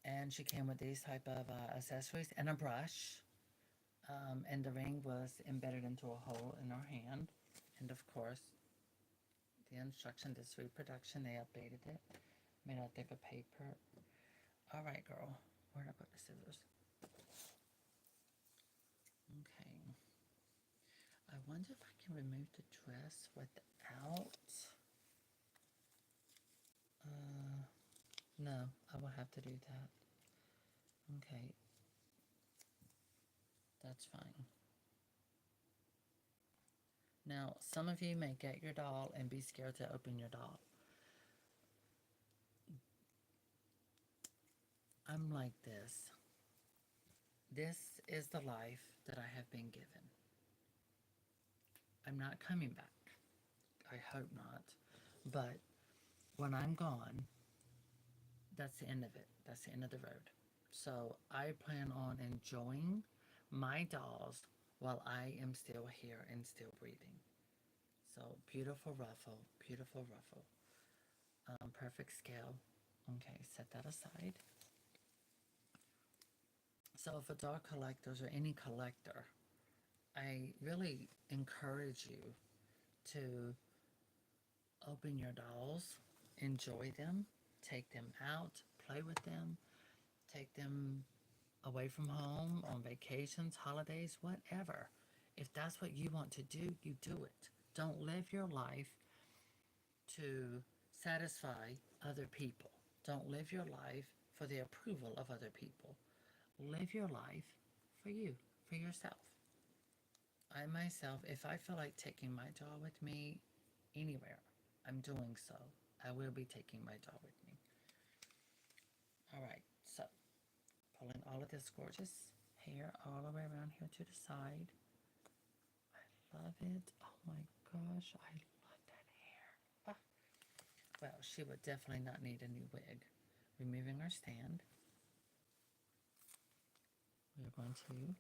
and she came with these type of accessories and a brush. And the ring was embedded into a hole in her hand. And of course, the instruction, this reproduction, they updated it. Made out of paper. All right, girl. Where'd I put the scissors? Okay. I wonder if I can remove the dress without. Uh, no, I will have to do that. Okay, that's fine. Now, some of you may get your doll and be scared to open your doll. I'm like this. This is the life that I have been given. I'm not coming back. I hope not. But when I'm gone, that's the end of it. That's the end of the road. So I plan on enjoying my dolls while I am still here and still breathing. So beautiful ruffle, beautiful ruffle. Perfect scale. Okay, set that aside. So for doll collectors or any collector, I really encourage you to open your dolls, enjoy them, take them out, play with them, take them away from home, on vacations, holidays, whatever. If that's what you want to do, you do it. Don't live your life to satisfy other people. Don't live your life for the approval of other people. Live your life for you, for yourself. I myself, if I feel like taking my doll with me anywhere, I'm doing so. I will be taking my doll with me. All right, so pulling all of this gorgeous hair all the way around here to the side. I love it. Oh my gosh, I love that hair. Ah. Well, she would definitely not need a new wig. Removing our stand. We're going to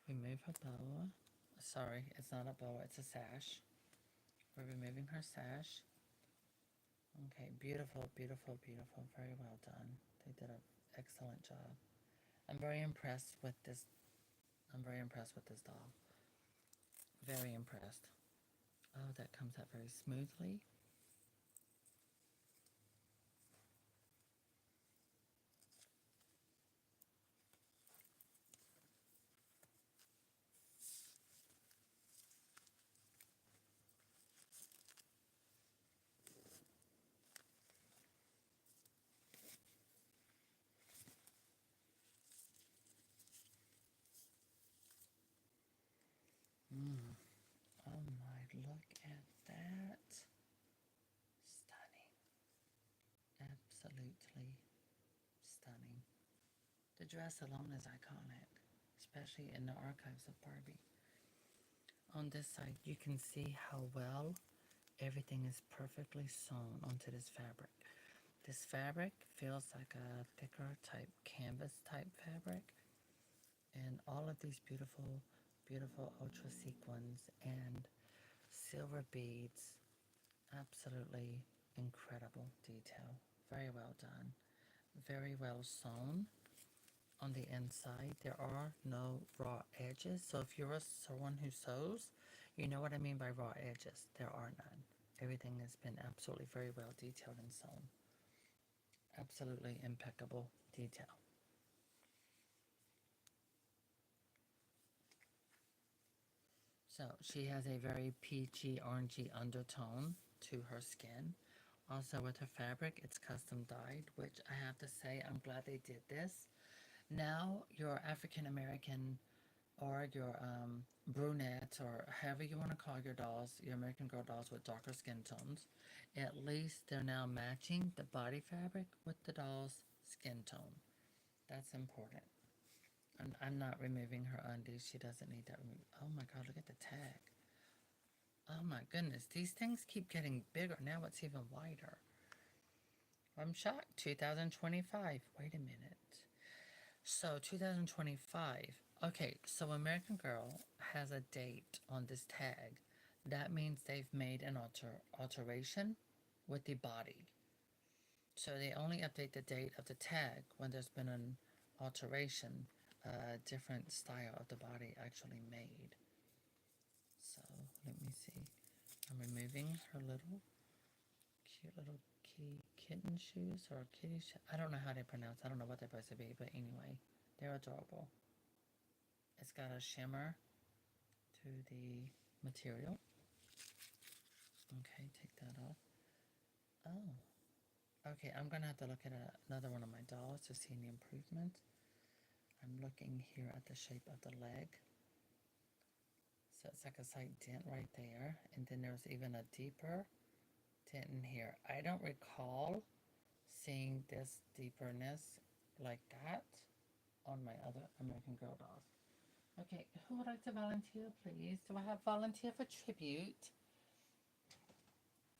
remove her boa. Sorry, it's not a boa, it's a sash. We're removing her sash. Okay, beautiful, beautiful, beautiful. Very well done. They did an excellent job. I'm very impressed with this. I'm very impressed with this doll. Very impressed. Oh, that comes out very smoothly. Mm. Oh my, look at that. Stunning. Absolutely stunning. The dress alone is iconic, especially in the archives of Barbie. On this side, you can see how well everything is perfectly sewn onto this fabric. This fabric feels like a thicker type canvas type fabric, and all of these beautiful, beautiful ultra sequins and silver beads. Absolutely incredible detail. Very well done. Very well sewn on the inside. There are no raw edges. So if you're someone who sews, you know what I mean by raw edges. There are none. Everything has been absolutely very well detailed and sewn. Absolutely impeccable detail. So she has a very peachy, orangey undertone to her skin. Also with her fabric, it's custom dyed, which I have to say, I'm glad they did this. Now your African American or your brunette or however you want to call your dolls, your American Girl dolls with darker skin tones, at least they're now matching the body fabric with the doll's skin tone. That's important. And I'm not removing her undies. She doesn't need that removed. Oh my God, look at the tag. Oh my goodness, these things keep getting bigger. Now it's even wider. I'm shocked. 2025. Wait a minute. So 2025. Okay, so American Girl has a date on this tag. That means they've made an alteration with the body. So they only update the date of the tag when there's been an alteration, a different style of the body actually made. So let me see. I'm removing her little cute little kitten shoes or kitty shoes. I don't know how they pronounce. I don't know what they're supposed to be, but anyway, they're adorable. It's got a shimmer to the material. Okay, take that off. Oh, okay. I'm gonna have to look at another one of my dolls to see any improvement. I'm looking here at the shape of the leg. So it's like a slight dent right there, and then there's even a deeper dent in here. I don't recall seeing this deeperness like that on my other American Girl dolls. Okay, who would like to volunteer, please? Do I have volunteer for tribute?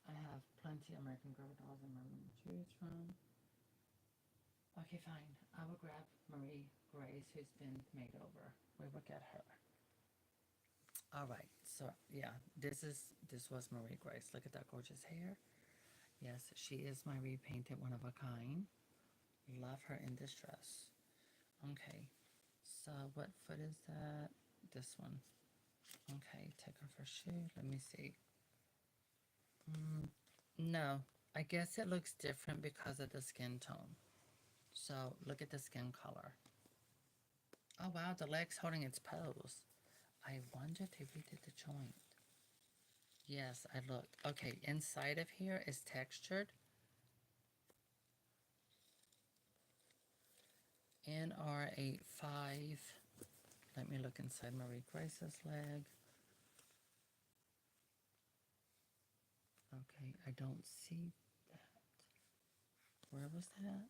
I have plenty of American Girl dolls in my room to choose from. Okay, fine. I will grab Marie Grace, who's been made over. We will get her. All right. So yeah, this was Marie Grace. Look at that gorgeous hair. Yes, she is my repainted one of a kind. Love her in this dress. Okay. So what foot is that? This one. Okay, take off her shoe. Let me see. No, I guess it looks different because of the skin tone. So look at the skin color. Oh wow, the leg's holding its pose. I wonder if they redid the joint. Yes, I looked. Okay, inside of here is textured. NR85. Let me look inside Marie Grace's leg. Okay, I don't see that. Where was that?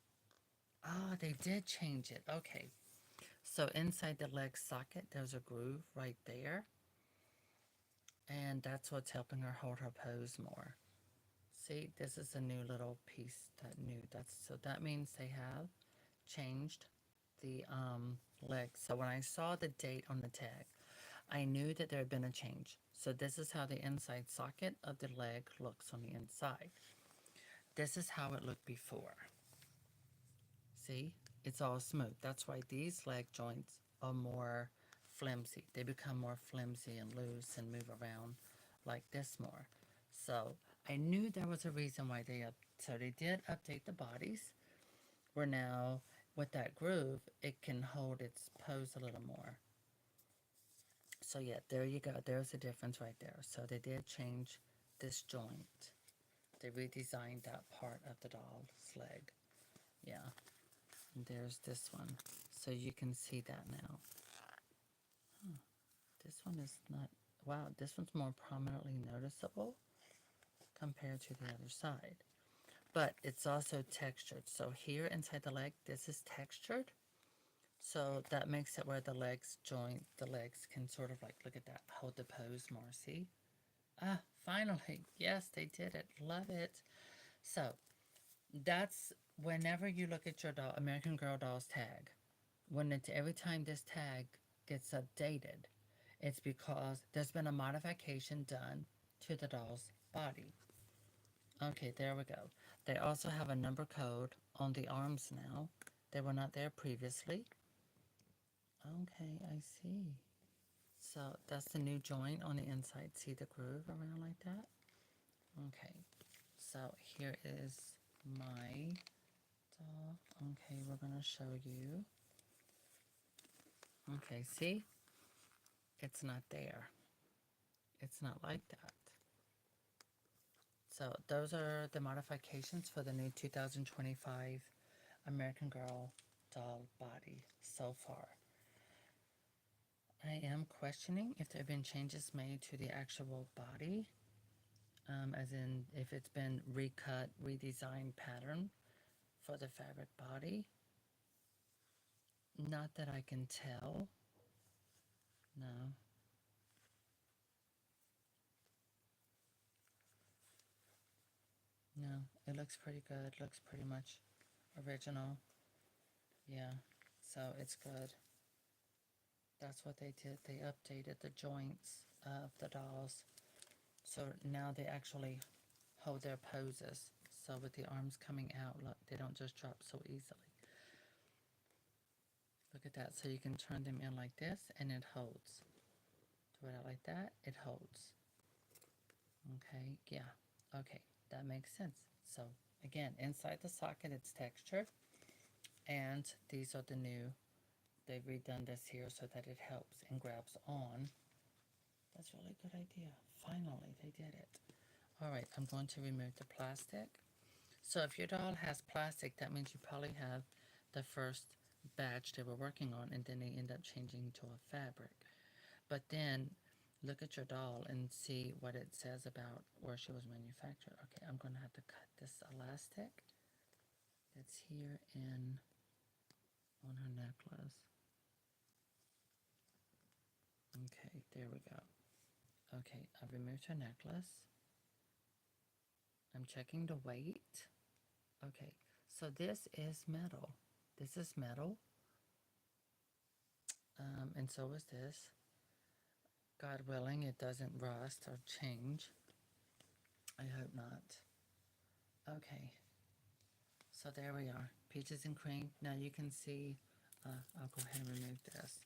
Ah, they did change it. Okay. So inside the leg socket, there's a groove right there. And that's what's helping her hold her pose more. See, this is a new little piece that new. That's so that means they have changed the leg. So when I saw the date on the tag, I knew that there had been a change. So this is how the inside socket of the leg looks on the inside. This is how it looked before. See, it's all smooth. That's why these leg joints are more flimsy. They become more flimsy and loose and move around like this more. So I knew there was a reason why so they did update the bodies. Where now with that groove, it can hold its pose a little more. So yeah, there you go. There's a difference right there. So they did change this joint. They redesigned that part of the doll's leg. Yeah. And there's this one. So you can see that now. Huh. This one is not, wow, this one's more prominently noticeable compared to the other side. But it's also textured. So here inside the leg, this is textured. So that makes it where the legs joint, the legs can sort of like, look at that, hold the pose more, see? Ah, finally, yes, they did it, love it. So that's whenever you look at your doll, American Girl Dolls tag, when it's every time this tag gets updated, it's because there's been a modification done to the doll's body. Okay, there we go. They also have a number code on the arms now. They were not there previously. Okay, I see. So that's the new joint on the inside. See the groove around like that? Okay, so here is my doll. Okay, we're going to show you. Okay, see? It's not there. It's not like that. So those are the modifications for the new 2025 American Girl doll body so far. I am questioning if there have been changes made to the actual body, as in if it's been recut, redesigned pattern for the fabric body. Not that I can tell. No. No, it looks pretty good. Looks pretty much original. Yeah, so it's good. That's what they did. They updated the joints of the dolls. So now they actually hold their poses. So with the arms coming out, look, they don't just drop so easily. Look at that. So you can turn them in like this and it holds. Do it out like that, it holds. Okay, yeah. Okay, that makes sense. So again, inside the socket, it's textured. And these are the new, they've redone this here so that it helps and grabs on. That's a really good idea. Finally, they did it. All right, I'm going to remove the plastic. So if your doll has plastic, that means you probably have the first batch they were working on and then they end up changing to a fabric. But then look at your doll and see what it says about where she was manufactured. Okay, I'm going to have to cut this elastic that's here in on her necklace. Okay, there we go. Okay, I've removed her necklace. I'm checking the weight. Okay, so this is metal. This is metal. And so is this. God willing, it doesn't rust or change. I hope not. Okay, so there we are. Peaches and cream. Now you can see, I'll go ahead and remove this.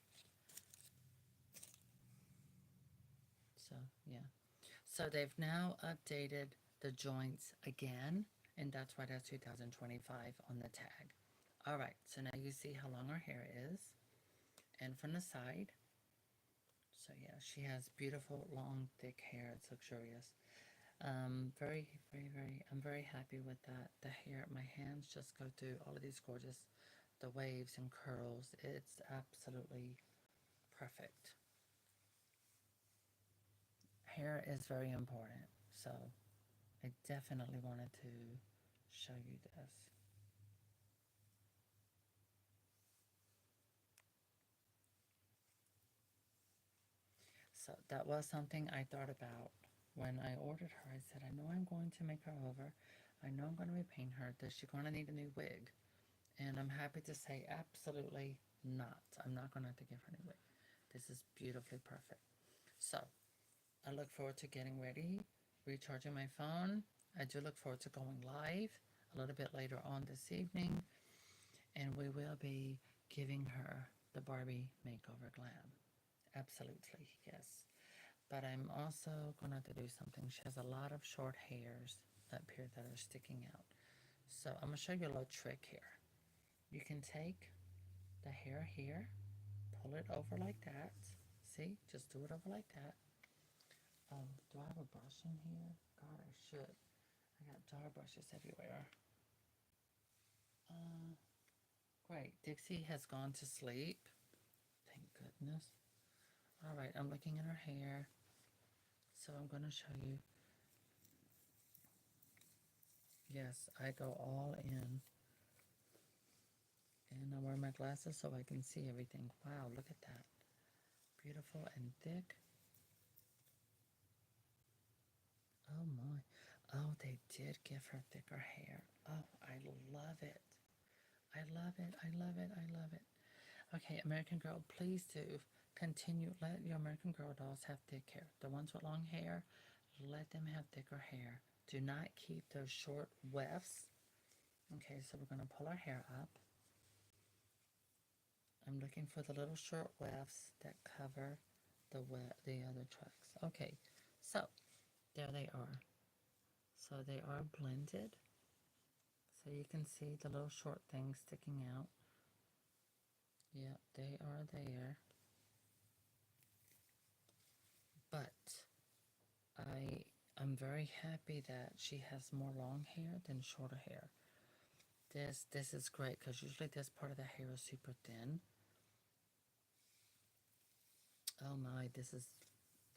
So, yeah. So they've now updated the joints again. And that's why that's 2025 on the tag. All right, so now you see how long her hair is. And from the side. So yeah, she has beautiful, long, thick hair. It's luxurious. Very, very, very, I'm very happy with that. The hair, my hands just go through all of these gorgeous, the waves and curls. It's absolutely perfect. Hair is very important. So I definitely wanted to show you this. So that was something I thought about when I ordered her. I said, I know I'm going to make her over. I know I'm going to repaint her. Does she going to need a new wig? And I'm happy to say absolutely not. I'm not going to have to give her a new wig. This is beautifully perfect. So I look forward to getting ready, recharging my phone. I do look forward to going live a little bit later on this evening. And we will be giving her the Barbie makeover glam. Absolutely, yes. But I'm also going to have to do something. She has a lot of short hairs up here that are sticking out. So I'm going to show you a little trick here. You can take the hair here, pull it over like that. See, just do it over like that. Do I have a brush in here? God, I should. I got jar brushes everywhere. Uh, Great. Dixie has gone to sleep. Thank goodness. All right, I'm looking at her hair. So I'm going to show you. Yes, I go all in. And I wear my glasses so I can see everything. Wow, look at that. Beautiful and thick. Oh my. Oh, they did give her thicker hair. Oh, I love it. I love it. I love it. I love it. Okay, American Girl, please do continue. Let your American Girl dolls have thick hair. The ones with long hair, let them have thicker hair. Do not keep those short wefts. Okay, so we're going to pull our hair up. I'm looking for the little short wefts that cover the other tracks. Okay, so there they are. So they are blended. So you can see the little short things sticking out. Yeah, they are there. But I'm very happy that she has more long hair than shorter hair. This is great because usually this part of the hair is super thin. Oh my,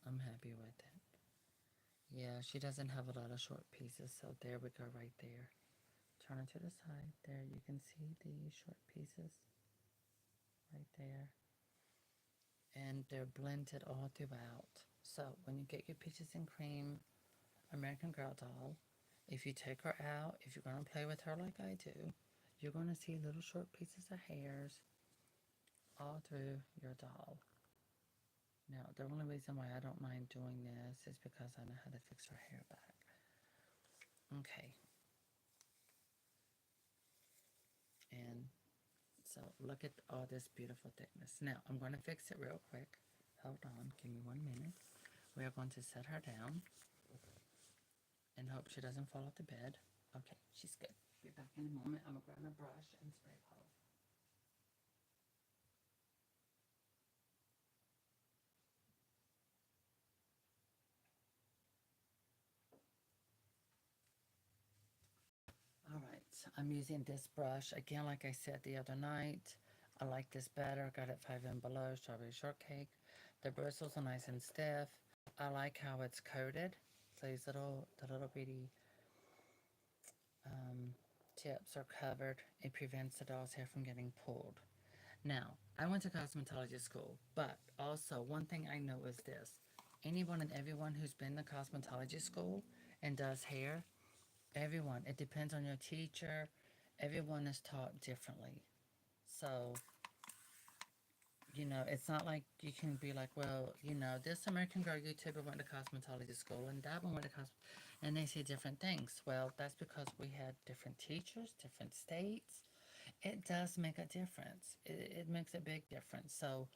I'm happy with it. Yeah, she doesn't have a lot of short pieces, so there we go right there. Turn it to the side. There you can see the short pieces right there. And they're blended all throughout. So when you get your peaches and cream American Girl doll, if you take her out, if you're going to play with her like I do, you're going to see little short pieces of hairs all through your doll. Now, the only reason why I don't mind doing this is because I know how to fix her hair back. Okay. And so look at all this beautiful thickness. Now, I'm going to fix it real quick. Hold on. Give me 1 minute. We are going to set her down and hope she doesn't fall off the bed. Okay, she's good. Be back in a moment. I'm going to grab a brush and spray bottle. All right, I'm using this brush. Again, like I said the other night, I like this better. Got it 5 and below, strawberry shortcake. The bristles are nice and stiff. I like how it's coated. So the little bitty um, tips are covered. It prevents the doll's hair from getting pulled. Now, I went to cosmetology school, but also one thing I know is this. Anyone and everyone who's been to cosmetology school and does hair, everyone, it depends on your teacher. Everyone is taught differently. So, it's not like you can be like, well, this American Girl YouTuber went to cosmetology school and that one went to and they say different things. Well, that's because we had different teachers, different states. It does make a difference. It makes a big difference. So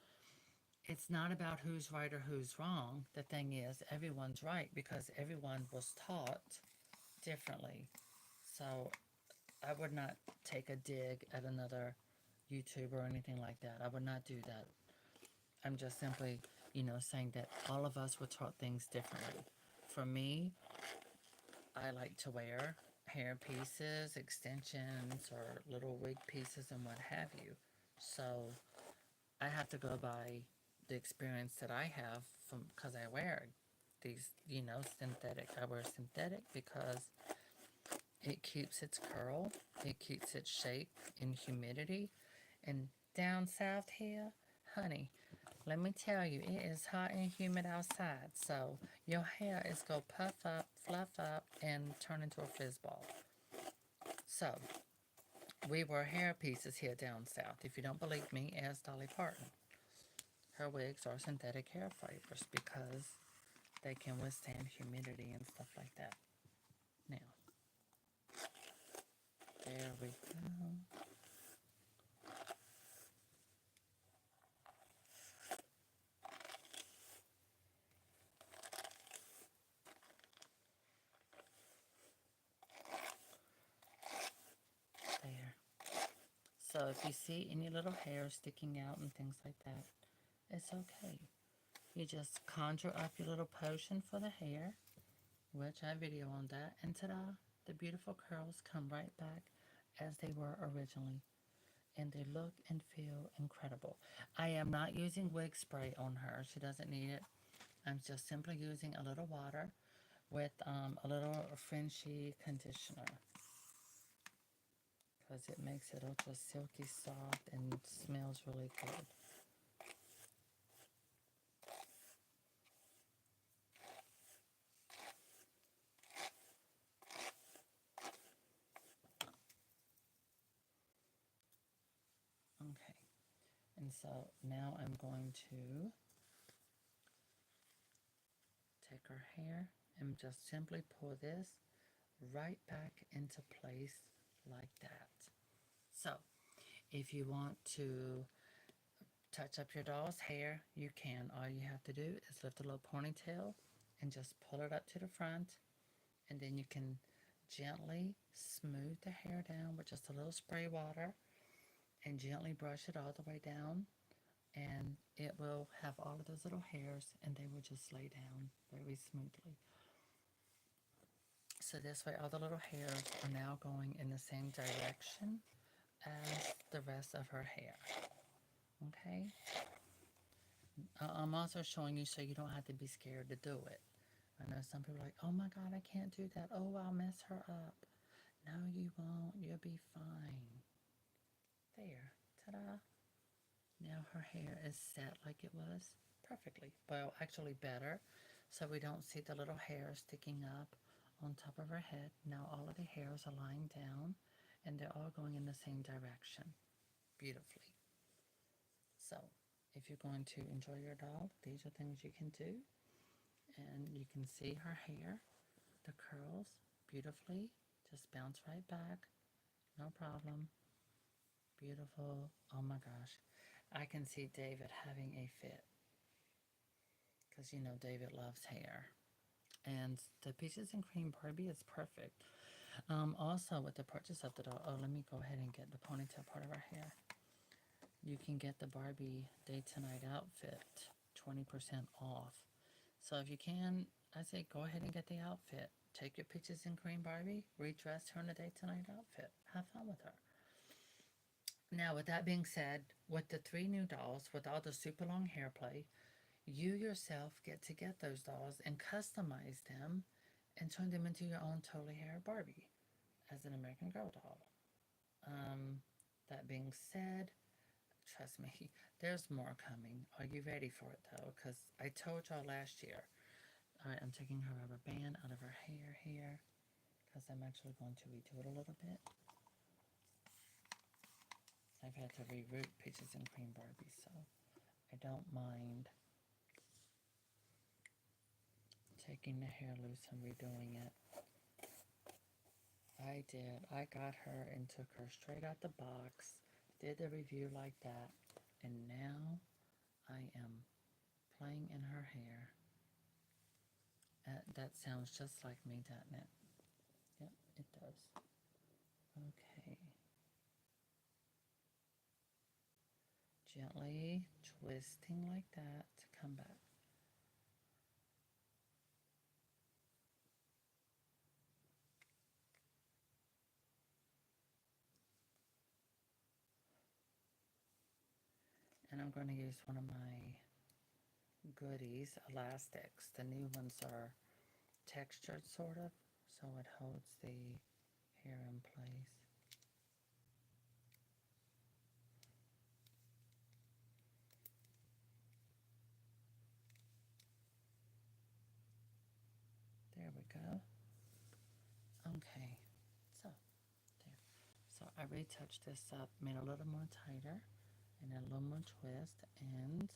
it's not about who's right or who's wrong. The thing is, everyone's right because everyone was taught differently. So I would not take a dig at another YouTuber or anything like that. I would not do that. I'm just simply, saying that all of us were taught things differently. For me, I like to wear hair pieces, extensions, or little wig pieces and what have you. So I have to go by the experience that I have from because I wear these, synthetic. I wear synthetic because it keeps its curl, it keeps its shape in humidity. And down south here, honey, let me tell you, it is hot and humid outside. So your hair is going to puff up, fluff up, and turn into a fizzball. So we wear hair pieces here down south. If you don't believe me, ask Dolly Parton. Her wigs are synthetic hair fibers because they can withstand humidity and stuff like that. Now, there we go. There. So if you see any little hair sticking out and things like that, it's okay. You just conjure up your little potion for the hair, which I video on that, and ta-da, the beautiful curls come right back as they were originally. And they look and feel incredible. I am not using wig spray on her. She doesn't need it. I'm just simply using a little water with a little Frenchy conditioner because it makes it ultra silky soft and smells really good. Okay, and so now I'm going to take her hair and just simply pull this right back into place like that. So if you want to touch up your doll's hair, you can. All you have to do is lift a little ponytail and just pull it up to the front, and then you can gently smooth the hair down with just a little spray water and gently brush it all the way down, and it will have all of those little hairs and they will just lay down very smoothly. So this way all the little hairs are now going in the same direction as the rest of her hair. Okay? I'm also showing you so you don't have to be scared to do it. I know some people are like, oh my God, I can't do that. Oh, I'll mess her up. No, you won't. You'll be fine. There. Ta-da. Now her hair is set like it was perfectly. Well, actually better. So we don't see the little hairs sticking up on top of her head. Now all of the hairs are lying down and they're all going in the same direction beautifully. So if you're going to enjoy your doll, these are things you can do. And you can see her hair, the curls, beautifully. Just bounce right back. No problem. Beautiful. Oh my gosh. I can see David having a fit. Because, David loves hair. And the Peaches and Cream Barbie is perfect. Also, with the purchase of the doll, let me go ahead and get the ponytail part of her hair. You can get the Barbie Day to Night outfit 20% off. So if you can, I say go ahead and get the outfit. Take your Peaches and Cream Barbie, redress her in a Day to Night outfit. Have fun with her. Now, with that being said, with the 3 new dolls, with all the super long hair play, you yourself get to get those dolls and customize them and turn them into your own totally hair Barbie as an American Girl doll. That being said, trust me, there's more coming. Are you ready for it though? Because I told y'all last year. Alright, I'm taking her rubber band out of her hair here because I'm actually going to redo it a little bit. I've had to reroot Peaches and Cream Barbie, so I don't mind taking the hair loose and redoing it. I did. I got her and took her straight out the box, did the review like that, and now I am playing in her hair. That sounds just like me, doesn't it? Yep, it does. Gently twisting like that to come back. And I'm going to use one of my goodies elastics. The new ones are textured sort of, so it holds the hair in place. There we go. Okay, so there. So I retouched this up, made it a little more tighter, and a little more twist, and there.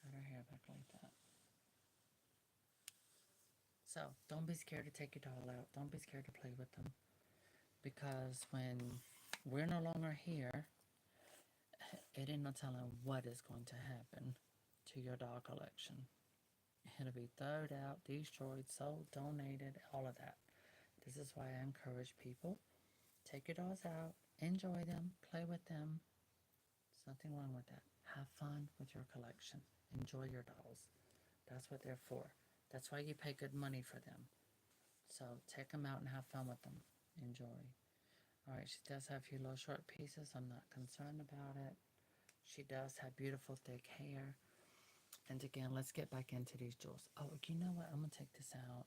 Got her hair back like that. So don't be scared to take your doll out. Don't be scared to play with them. Because when we're no longer here, it ain't no telling what is going to happen to your doll collection. It'll be thrown out, destroyed, sold, donated, all of that. This is why I encourage people, take your dolls out, enjoy them, play with them. There's nothing wrong with that. Have fun with your collection. Enjoy your dolls. That's what they're for. That's why you pay good money for them. So take them out and have fun with them. Enjoy. Alright, she does have a few little short pieces. I'm not concerned about it. She does have beautiful thick hair. And again, let's get back into these jewels. Oh, you know what? I'm going to take this out.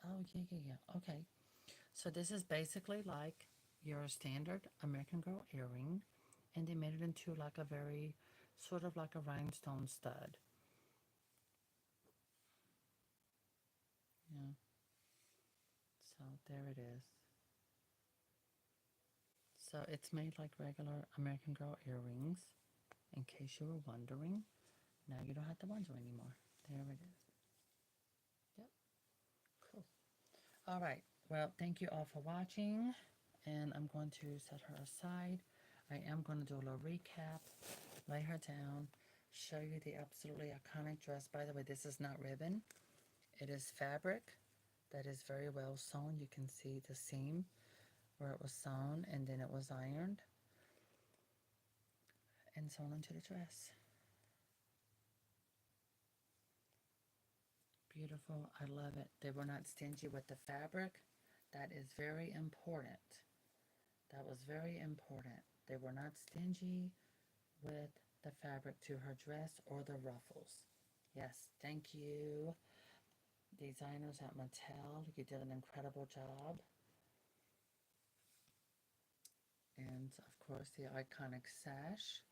Oh, yeah. Okay. So this is basically like your standard American Girl earring. And they made it into like a very, sort of like a rhinestone stud. Yeah. So there it is. So it's made like regular American Girl earrings, in case you were wondering. Now you don't have to wonder anymore. There it is. Yep. Cool. All right. Well, thank you all for watching. And I'm going to set her aside. I am going to do a little recap, lay her down, show you the absolutely iconic dress. By the way, this is not ribbon. It is fabric that is very well sewn. You can see the seam where it was sewn and then it was ironed and sewn into the dress. Beautiful. I love it. They were not stingy with the fabric. That is very important. That was very important. They were not stingy with the fabric to her dress or the ruffles. Yes, thank you, designers at Mattel. You did an incredible job. And of course, the iconic sash.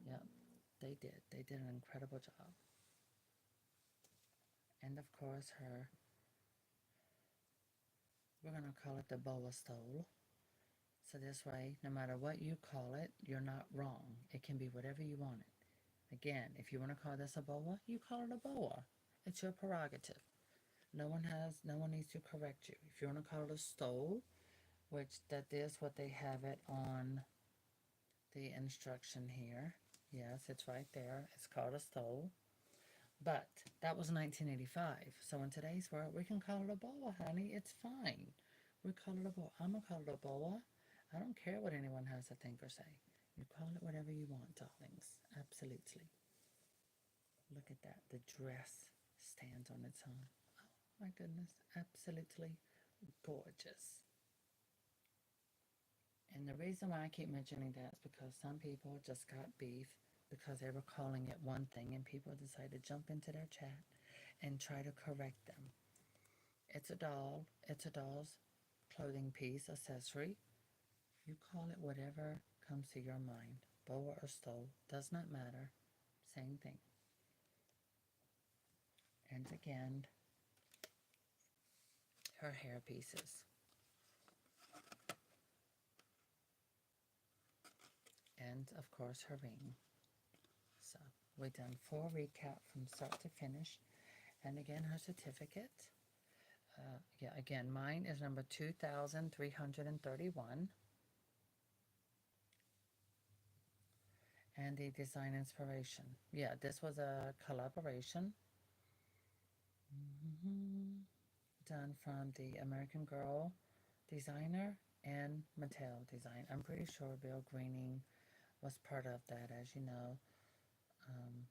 Yep, they did. They did an incredible job. And of course, we're going to call it the boa stole. So this way, no matter what you call it, you're not wrong. It can be whatever you want it. Again, if you want to call this a boa, you call it a boa. It's your prerogative. No one needs to correct you. If you want to call it a stole, which that is what they have it on the instruction here. Yes, it's right there. It's called a stole. But that was 1985. So in today's world, we can call it a boa, honey. It's fine. We call it a boa. I'm going to call it a boa. I don't care what anyone has to think or say. You call it whatever you want, darlings. Absolutely. Look at that. The dress stands on its own. Oh, my goodness. Absolutely gorgeous. And the reason why I keep mentioning that is because some people just got beef because they were calling it one thing and people decided to jump into their chat and try to correct them. It's a doll. It's a doll's clothing piece, accessory. You call it whatever comes to your mind. Boa or stole, does not matter. Same thing. And again, her hair pieces. And of course her ring. So we've done 4 recap from start to finish. And again, her certificate. Yeah, again, mine is number 2331. And the design inspiration. Yeah, this was a collaboration done from the American Girl designer and Mattel design. I'm pretty sure Bill Greening was part of that, as you know. Um,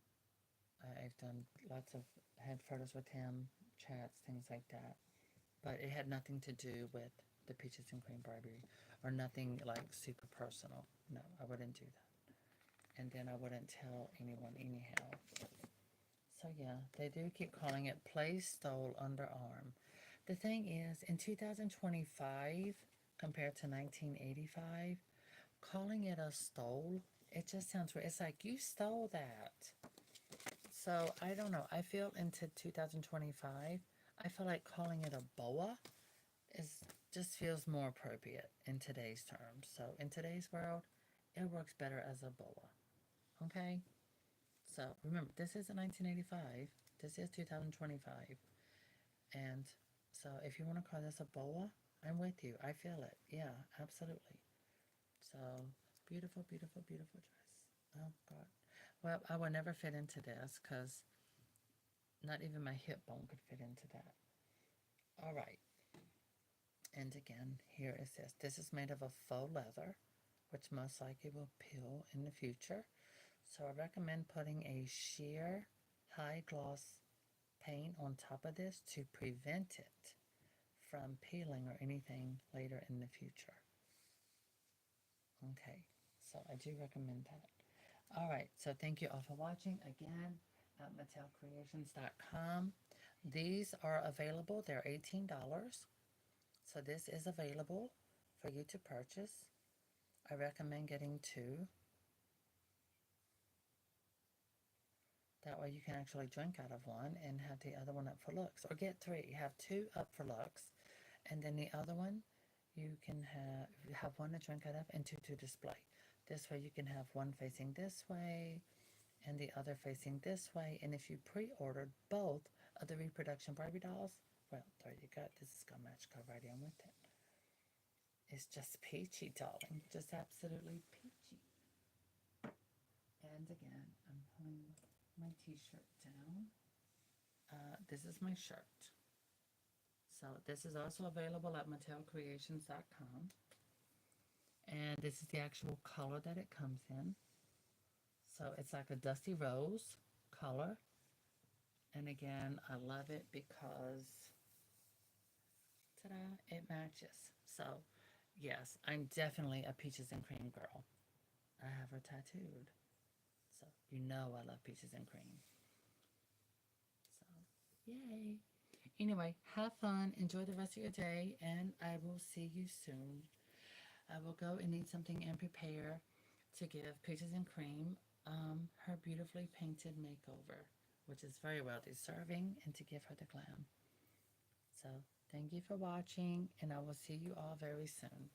I've done lots of had photos with him, chats, things like that. But it had nothing to do with the Peaches and Cream Barbie or nothing like super personal. No, I wouldn't do that. And then I wouldn't tell anyone anyhow. So yeah, they do keep calling it Play Stole Underarm. The thing is, in 2025 compared to 1985, calling it a stole, it just sounds weird. It's like you stole that. So I don't know. I feel into 2025, I feel like calling it a boa is just feels more appropriate in today's terms. So in today's world, it works better as a boa. Okay? So remember, this isn't 1985. This is 2025. And so if you want to call this a boa, I'm with you. I feel it. Yeah, absolutely. So beautiful, beautiful, beautiful dress. Oh, God. Well, I would never fit into this because not even my hip bone could fit into that. All right. And again, here is this. This is made of a faux leather, which most likely will peel in the future. So I recommend putting a sheer high gloss paint on top of this to prevent it from peeling or anything later in the future. Okay, so I do recommend that. All right, so thank you all for watching again at mattelcreations.com. These are available, they're $18. So this is available for you to purchase. I recommend getting two. That way you can actually drink out of one and have the other one up for looks. Or get three. Have two up for looks. And then the other one, you can have one to drink out of and two to display. This way you can have one facing this way and the other facing this way. And if you pre-ordered both of the reproduction Barbie dolls, well, there you go. This is going to match go right in with it. It's just peachy, darling. Just absolutely peachy. And again, I'm pulling my t-shirt down. This is my shirt. So this is also available at mattelcreations.com. And this is the actual color that it comes in. So it's like a dusty rose color. And again, I love it because, ta-da, it matches. So, yes, I'm definitely a peaches and cream girl. I have her tattooed. So, you know I love peaches and cream. So, yay. Anyway, have fun. Enjoy the rest of your day. And I will see you soon. I will go and eat something and prepare to give Peaches and Cream her beautifully painted makeover, which is very well deserving, and to give her the glam. So, thank you for watching, and I will see you all very soon.